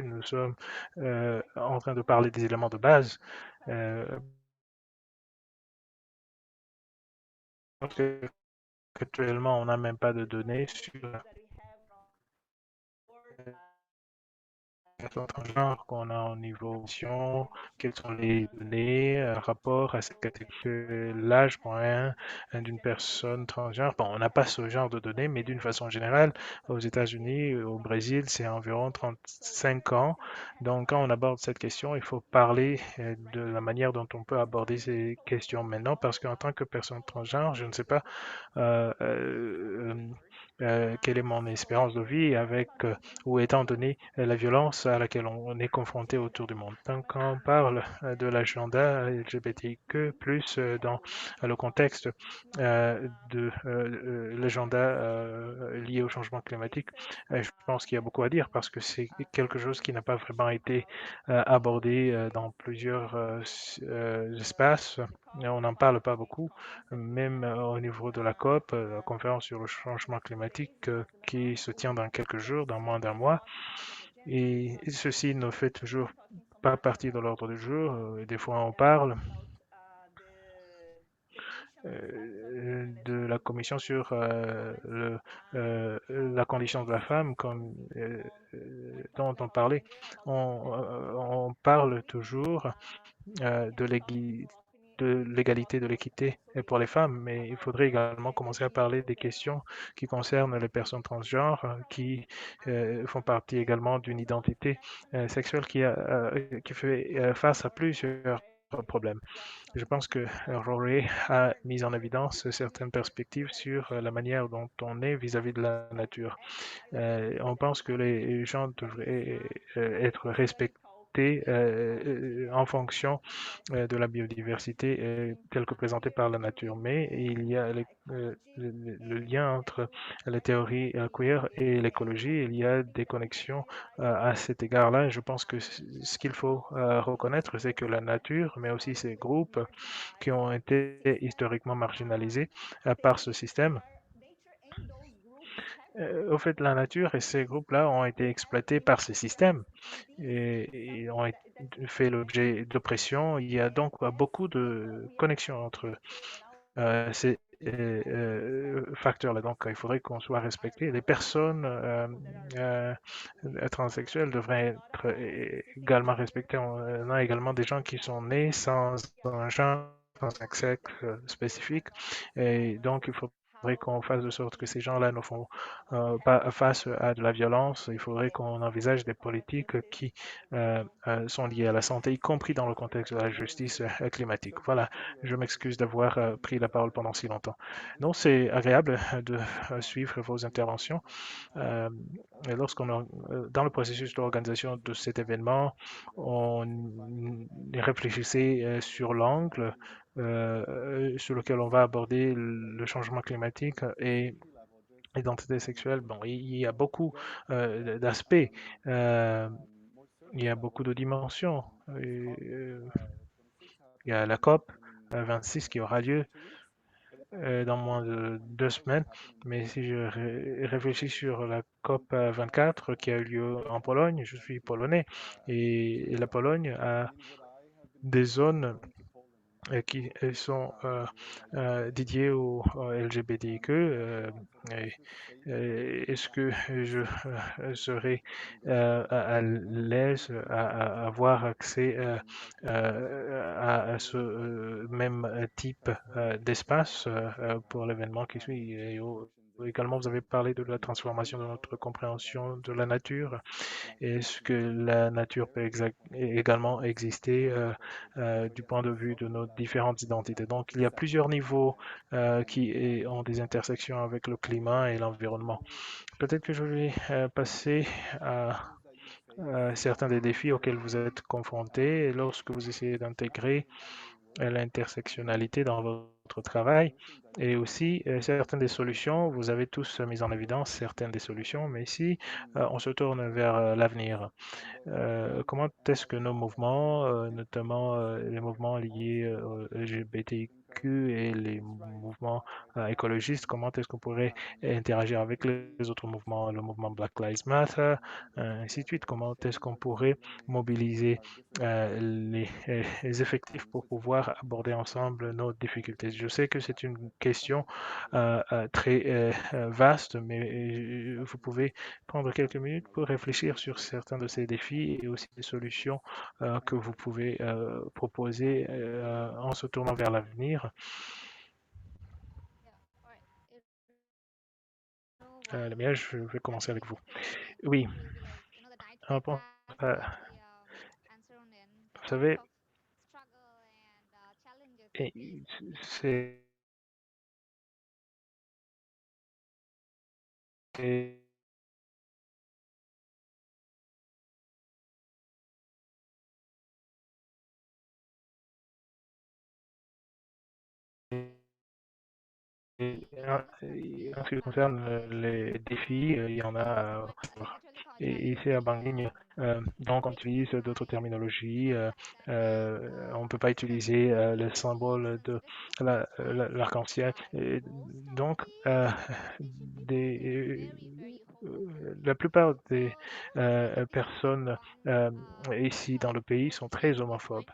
nous sommes en train de parler des éléments de base. Parce qu'actuellement, on n'a même pas de données sur certains transgenres qu'on a au niveau mission, quelles sont les données rapport à cette catégorie, l'âge moyen d'une personne transgenre. Bon, on n'a pas ce genre de données, mais d'une façon générale, aux États-Unis, au Brésil, c'est environ 35 ans. Donc, quand on aborde cette question, il faut parler de la manière dont on peut aborder ces questions maintenant, parce qu'en tant que personne transgenre, je ne sais pas euh, euh, quelle est mon espérance de vie avec ou étant donné la violence à laquelle on est confronté autour du monde. Donc, quand on parle de l'agenda LGBTQ+, dans le contexte de l'agenda lié au changement climatique, je pense qu'il y a beaucoup à dire parce que c'est quelque chose qui n'a pas vraiment été abordé dans plusieurs espaces. On n'en parle pas beaucoup, même au niveau de la COP, la conférence sur le changement climatique, qui se tient dans quelques jours, dans moins d'un mois. Et ceci ne fait toujours pas partie de l'ordre du jour. Et des fois, on parle de la commission sur la condition de la femme, comme dont on parlait. On parle toujours de l'égalité, de l'équité pour les femmes, mais il faudrait également commencer à parler des questions qui concernent les personnes transgenres, qui font partie également d'une identité sexuelle qui fait face à plusieurs problèmes. Je pense que Rory a mis en évidence certaines perspectives sur la manière dont on est vis-à-vis de la nature. On pense que les gens devraient être respectés en fonction de la biodiversité telle que présentée par la nature. Mais il y a le lien entre la théorie queer et l'écologie. Il y a des connexions à cet égard-là. Je pense que ce qu'il faut reconnaître, c'est que la nature, mais aussi ces groupes qui ont été historiquement marginalisés par ce système, Au fait, la nature et ces groupes-là ont été exploités par ces systèmes et ont fait l'objet d'oppression. Il y a donc beaucoup de connexions entre ces facteurs-là. Donc, il faudrait qu'on soit respecté. Les personnes transsexuelles devraient être également respectées. On a également des gens qui sont nés sans un genre, sans un sexe spécifique. Et donc, il faudrait qu'on fasse de sorte que ces gens-là ne font pas face à de la violence. Il faudrait qu'on envisage des politiques qui sont liées à la santé, y compris dans le contexte de la justice climatique. Voilà, je m'excuse d'avoir pris la parole pendant si longtemps. Non, c'est agréable de suivre vos interventions. Euh, et dans le processus d'organisation de cet événement, on réfléchissait sur l'angle sur lequel on va aborder le changement climatique et l'identité sexuelle. Bon, il y a beaucoup d'aspects, euh, il y a beaucoup de dimensions. Il y a la COP 26 qui aura lieu dans moins de 2 semaines. Mais si je réfléchis sur la COP 24 qui a eu lieu en Pologne, je suis polonais et la Pologne a des zones qui sont dédiées aux LGBTQ. Est-ce que je serai à l'aise à avoir accès à ce même type d'espace pour l'événement qui suit? Également, vous avez parlé de la transformation de notre compréhension de la nature. Est-ce que la nature peut également exister du point de vue de nos différentes identités? Donc, il y a plusieurs niveaux qui ont des intersections avec le climat et l'environnement. Peut-être que je vais passer à certains des défis auxquels vous êtes confrontés lorsque vous essayez d'intégrer l'intersectionnalité dans votre travail et aussi certaines des solutions. Vous avez tous mis en évidence certaines des solutions, mais si on se tourne vers l'avenir, comment est-ce que nos mouvements, notamment les mouvements liés au LGBTQ et les mouvements écologistes, comment est-ce qu'on pourrait interagir avec les autres mouvements, le mouvement Black Lives Matter, ainsi de suite? Comment est-ce qu'on pourrait mobiliser les effectifs pour pouvoir aborder ensemble nos difficultés? Je sais que c'est une question très vaste, mais vous pouvez prendre quelques minutes pour réfléchir sur certains de ces défis et aussi des solutions que vous pouvez proposer en se tournant vers l'avenir. Lamia, je vais commencer avec vous. Oui, bon, euh, vous savez, c'est en ce qui concerne les défis, il y en a. Et ici à Bangui, donc on utilise d'autres terminologies. On ne peut pas utiliser le symbole de l'arc-en-ciel. Donc, la plupart des personnes ici dans le pays sont très homophobes.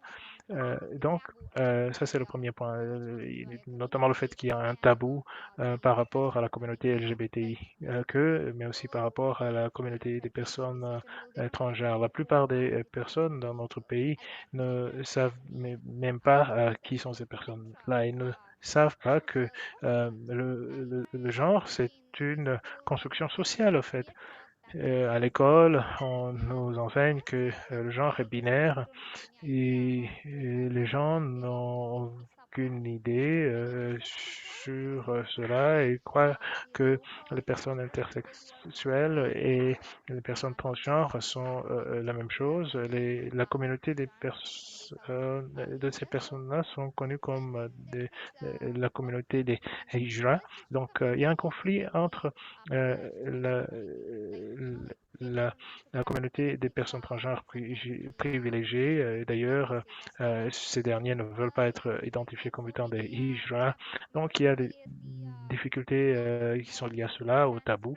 Donc, ça c'est le premier point, notamment le fait qu'il y a un tabou par rapport à la communauté LGBTI, mais aussi par rapport à la communauté des personnes étrangères. La plupart des personnes dans notre pays ne savent même pas qui sont ces personnes-là. Ils ne savent pas que le genre, c'est une construction sociale, en fait. À l'école, on nous enseigne que le genre est binaire et les gens n'ont aucune idée sur cela et croient que les personnes intersexuelles et les personnes transgenres sont la même chose. La communauté de ces personnes-là sont connues comme la communauté des Hijra. Donc, il y a un conflit entre euh, la, la- la communauté des personnes transgenres privilégiées. D'ailleurs, ces derniers ne veulent pas être identifiés comme étant des Hijra. Donc, il y a difficultés qui sont liées à cela, au tabou.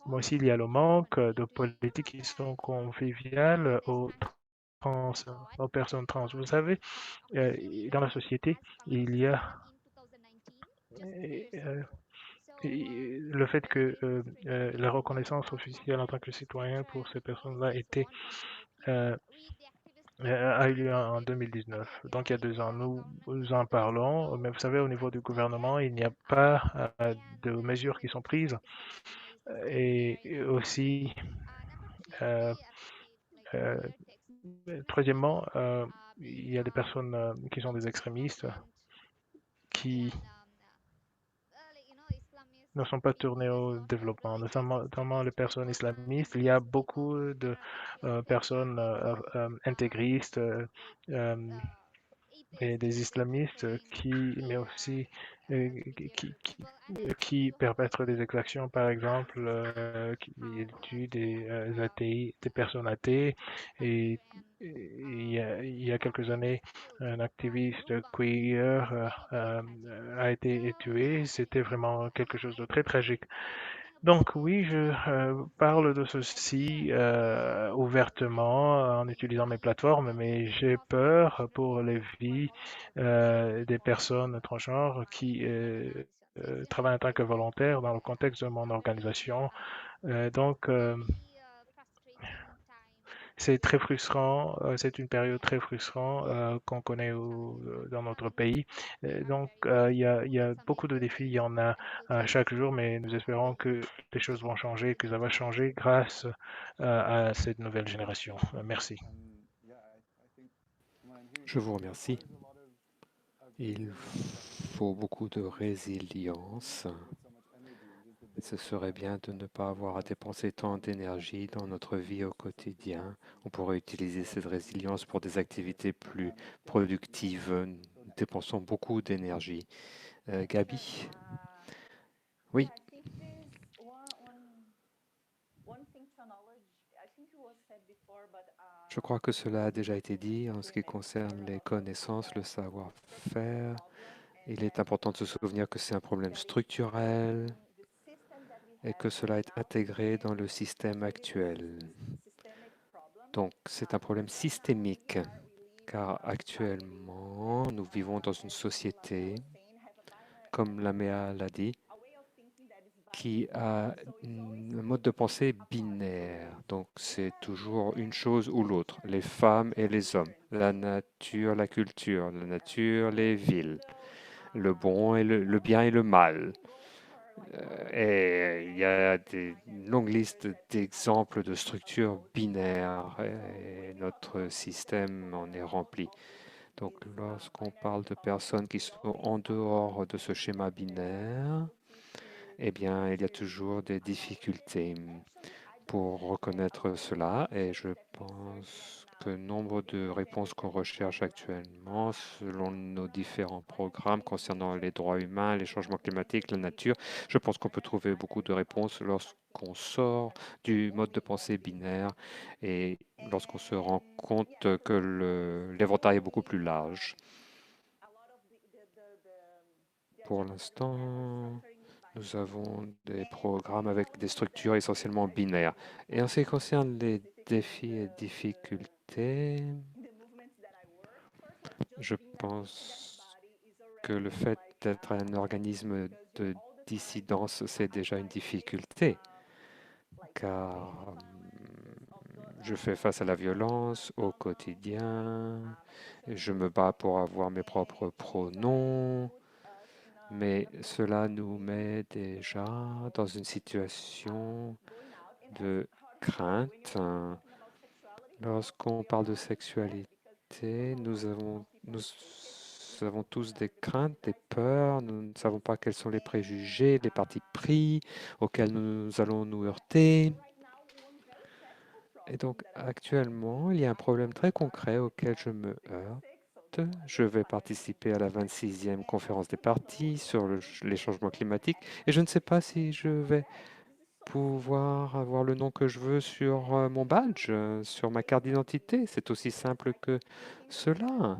Mais aussi, il y a le manque de politiques qui sont conviviales trans, aux personnes trans. Vous savez, dans la société, il y a euh, le fait que la reconnaissance officielle en tant que citoyen pour ces personnes-là euh, a eu lieu en 2019. Donc il y a 2 ans, nous en parlons, mais vous savez, au niveau du gouvernement, il n'y a pas de mesures qui sont prises. Et aussi, euh, euh, troisièmement, il y a des personnes qui sont des extrémistes qui ne sont pas tournés au développement, notamment les personnes islamistes. Il y a beaucoup de personnes intégristes et des islamistes mais aussi euh, qui perpètrent des exactions, par exemple, qui tuent des athées, des personnes athées. Et il y a quelques années, un activiste queer a été tué. C'était vraiment quelque chose de très tragique. Donc oui, je parle de ceci ouvertement en utilisant mes plateformes, mais j'ai peur pour les vies des personnes transgenres qui travaillent en tant que volontaires dans le contexte de mon organisation. Donc c'est très frustrant, c'est une période très frustrante qu'on connaît dans notre pays. Il y a beaucoup de défis, il y en a chaque jour, mais nous espérons que les choses vont changer, que ça va changer grâce à cette nouvelle génération. Merci. Je vous remercie. Il faut beaucoup de résilience. Ce serait bien de ne pas avoir à dépenser tant d'énergie dans notre vie au quotidien. On pourrait utiliser cette résilience pour des activités plus productives. Nous dépensons beaucoup d'énergie. Gabi? Oui, je crois que cela a déjà été dit en ce qui concerne les connaissances, le savoir-faire. Il est important de se souvenir que c'est un problème structurel et que cela est intégré dans le système actuel. Donc, c'est un problème systémique, car actuellement, nous vivons dans une société, comme Lamea l'a dit, qui a un mode de pensée binaire. Donc, c'est toujours une chose ou l'autre, les femmes et les hommes, la nature, la culture, la nature, les villes, le bon et le bien et le mal. Et il y a une longue liste d'exemples de structures binaires et notre système en est rempli. Donc, lorsqu'on parle de personnes qui sont en dehors de ce schéma binaire, eh bien, il y a toujours des difficultés pour reconnaître cela et je pense que nombre de réponses qu'on recherche actuellement selon nos différents programmes concernant les droits humains, les changements climatiques, la nature, je pense qu'on peut trouver beaucoup de réponses lorsqu'on sort du mode de pensée binaire et lorsqu'on se rend compte que l'éventail est beaucoup plus large. Pour l'instant, nous avons des programmes avec des structures essentiellement binaires. Et en ce qui concerne les défis et difficultés, je pense que le fait d'être un organisme de dissidence, c'est déjà une difficulté, car je fais face à la violence au quotidien, je me bats pour avoir mes propres pronoms, mais cela nous met déjà dans une situation de crainte. Lorsqu'on parle de sexualité, nous avons tous des craintes, des peurs, nous ne savons pas quels sont les préjugés, les partis pris auxquels nous allons nous heurter. Et donc actuellement, il y a un problème très concret auquel je me heurte. Je vais participer à la 26e conférence des partis sur les changements climatiques et je ne sais pas si je vais pouvoir avoir le nom que je veux sur mon badge, sur ma carte d'identité. C'est aussi simple que cela.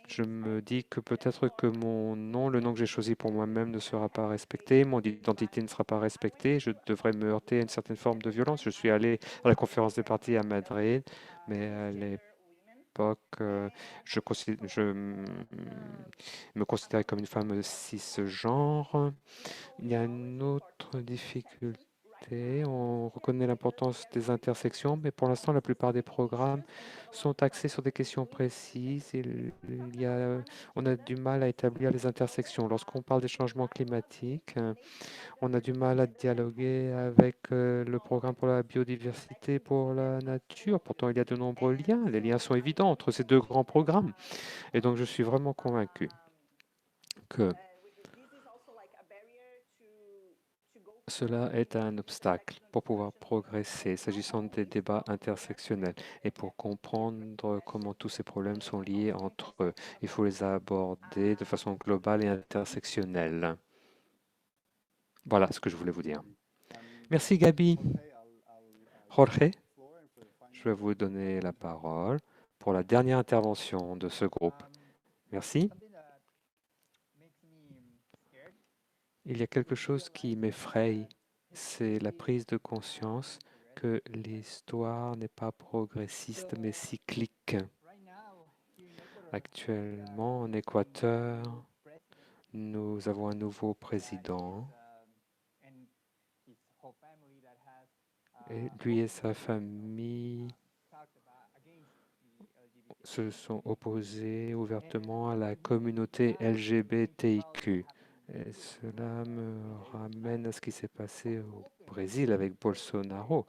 je me dis que peut-être que mon nom, le nom que j'ai choisi pour moi-même, ne sera pas respecté, mon identité ne sera pas respectée, je devrais me heurter à une certaine forme de violence. Je suis allé à la conférence des partis à Madrid, mais à l'époque, me considérais comme une femme cisgenre. Il y a une autre difficulté. On reconnaît l'importance des intersections, mais pour l'instant, la plupart des programmes sont axés sur des questions précises. On a du mal à établir les intersections. Lorsqu'on parle des changements climatiques, on a du mal à dialoguer avec le programme pour la biodiversité, pour la nature. Pourtant, il y a de nombreux liens. Les liens sont évidents entre ces deux grands programmes. Et donc, je suis vraiment convaincu que cela est un obstacle pour pouvoir progresser s'agissant des débats intersectionnels et pour comprendre comment tous ces problèmes sont liés entre eux. Il faut les aborder de façon globale et intersectionnelle. Voilà ce que je voulais vous dire. Merci Gabi. Jorge, je vais vous donner la parole pour la dernière intervention de ce groupe. Merci. Il y a quelque chose qui m'effraie, c'est la prise de conscience que l'histoire n'est pas progressiste mais cyclique. Actuellement, en Équateur, nous avons un nouveau président et lui et sa famille se sont opposés ouvertement à la communauté LGBTIQ. Et cela me ramène à ce qui s'est passé au Brésil avec Bolsonaro,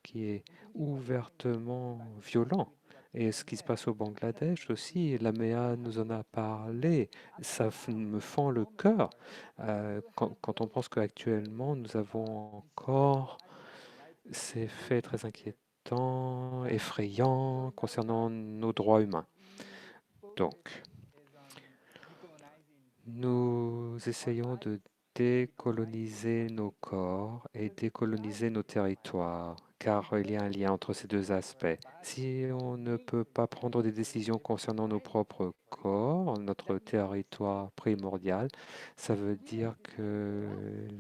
qui est ouvertement violent. Et ce qui se passe au Bangladesh aussi, l'AMEA nous en a parlé, ça me fend le cœur quand on pense qu'actuellement nous avons encore ces faits très inquiétants, effrayants concernant nos droits humains. Donc, nous essayons de décoloniser nos corps et décoloniser nos territoires, car il y a un lien entre ces deux aspects. Si on ne peut pas prendre des décisions concernant nos propres corps, notre territoire primordial, ça veut dire que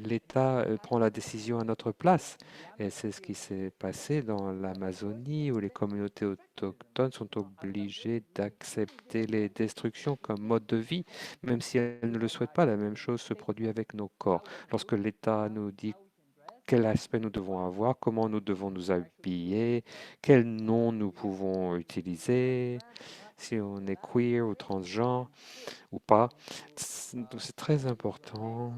l'État prend la décision à notre place. Et c'est ce qui s'est passé dans l'Amazonie, où les communautés autochtones sont obligées d'accepter les destructions comme mode de vie même si elles ne le souhaitent pas. La même chose se produit avec nos corps. Lorsque l'État nous dit quel aspect nous devons avoir, comment nous devons nous habiller, quel nom nous pouvons utiliser, si on est queer ou transgenre ou pas. Donc c'est très important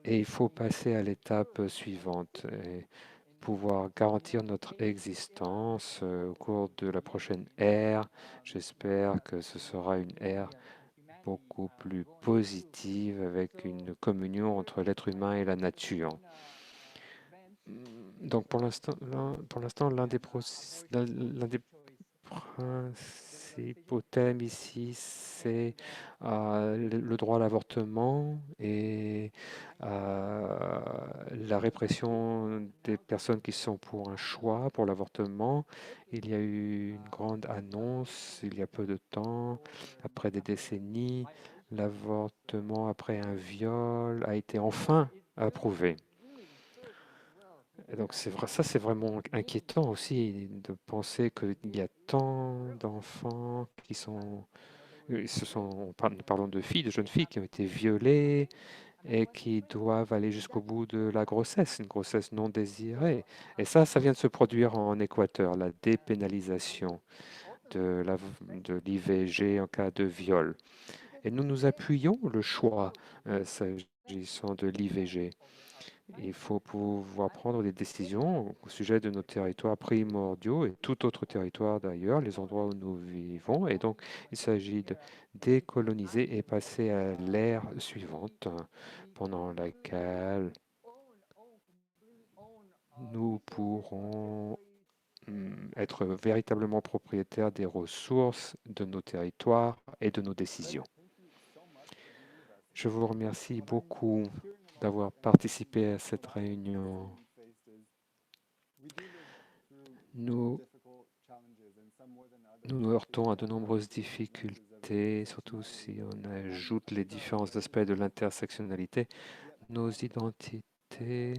et il faut passer à l'étape suivante et pouvoir garantir notre existence au cours de la prochaine ère. J'espère que ce sera une ère beaucoup plus positive avec une communion entre l'être humain et la nature. Donc pour l'instant, l'un des principaux thèmes ici, c'est le droit à l'avortement et la répression des personnes qui sont pour un choix pour l'avortement. Il y a eu une grande annonce il y a peu de temps, après des décennies, l'avortement après un viol a été enfin approuvé. Et donc ça c'est vraiment inquiétant aussi de penser qu'il y a tant d'enfants qui sont, nous parlons de filles, de jeunes filles qui ont été violées et qui doivent aller jusqu'au bout de la grossesse, une grossesse non désirée. Et ça vient de se produire en Équateur, la dépénalisation de l'IVG en cas de viol. Et nous appuyons le choix s'agissant de l'IVG. Il faut pouvoir prendre des décisions au sujet de nos territoires primordiaux et tout autre territoire d'ailleurs, les endroits où nous vivons. Et donc, il s'agit de décoloniser et passer à l'ère suivante pendant laquelle nous pourrons être véritablement propriétaires des ressources de nos territoires et de nos décisions. Je vous remercie beaucoup d'avoir participé à cette réunion. Nous nous heurtons à de nombreuses difficultés identités, surtout si on ajoute les différents aspects de l'intersectionnalité. Nos identités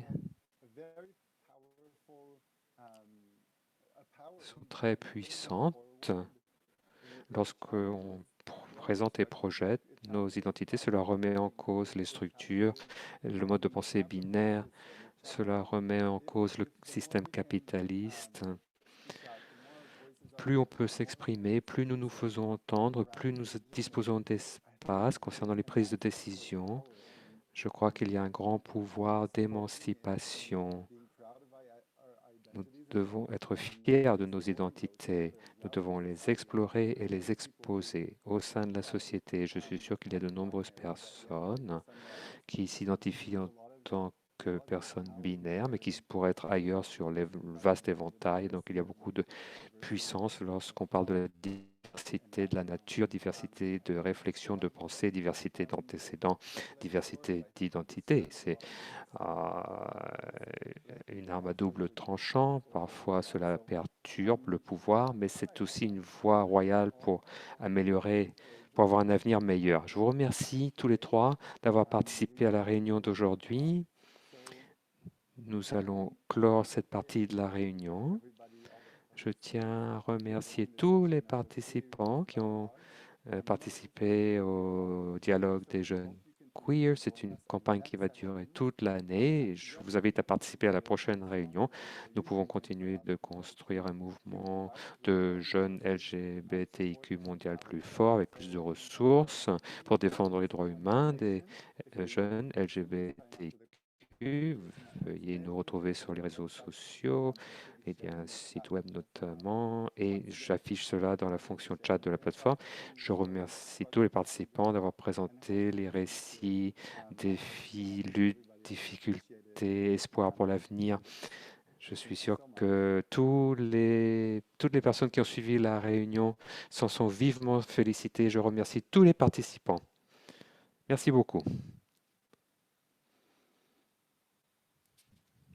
sont très puissantes. Lorsqu'on présente et projette nos identités, cela remet en cause les structures, le mode de pensée binaire, cela remet en cause le système capitaliste. Plus on peut s'exprimer, plus nous nous faisons entendre, plus nous disposons d'espace concernant les prises de décision. Je crois qu'il y a un grand pouvoir d'émancipation. Nous devons être fiers de nos identités. Nous devons les explorer et les exposer au sein de la société. Je suis sûr qu'il y a de nombreuses personnes qui s'identifient en tant que personnes binaires, mais qui pourraient être ailleurs sur les vastes éventails. Donc il y a beaucoup de puissance lorsqu'on parle de la diversité de la nature, diversité de réflexion, de pensée, diversité d'antécédents, diversité d'identité. C'est une arme à double tranchant. Parfois, cela perturbe le pouvoir, mais c'est aussi une voie royale pour améliorer, pour avoir un avenir meilleur. Je vous remercie tous les trois d'avoir participé à la réunion d'aujourd'hui. Nous allons clore cette partie de la réunion. Je tiens à remercier tous les participants qui ont participé au dialogue des jeunes queer. C'est une campagne qui va durer toute l'année. Je vous invite à participer à la prochaine réunion. Nous pouvons continuer de construire un mouvement de jeunes LGBTIQ mondial plus fort, avec plus de ressources pour défendre les droits humains des jeunes LGBTIQ. Veuillez nous retrouver sur les réseaux sociaux. Il y a un site web notamment, et j'affiche cela dans la fonction chat de la plateforme. Je remercie tous les participants d'avoir présenté les récits, défis, luttes, difficultés, espoirs pour l'avenir. Je suis sûr que toutes les personnes qui ont suivi la réunion s'en sont vivement félicitées. Je remercie tous les participants. Merci beaucoup.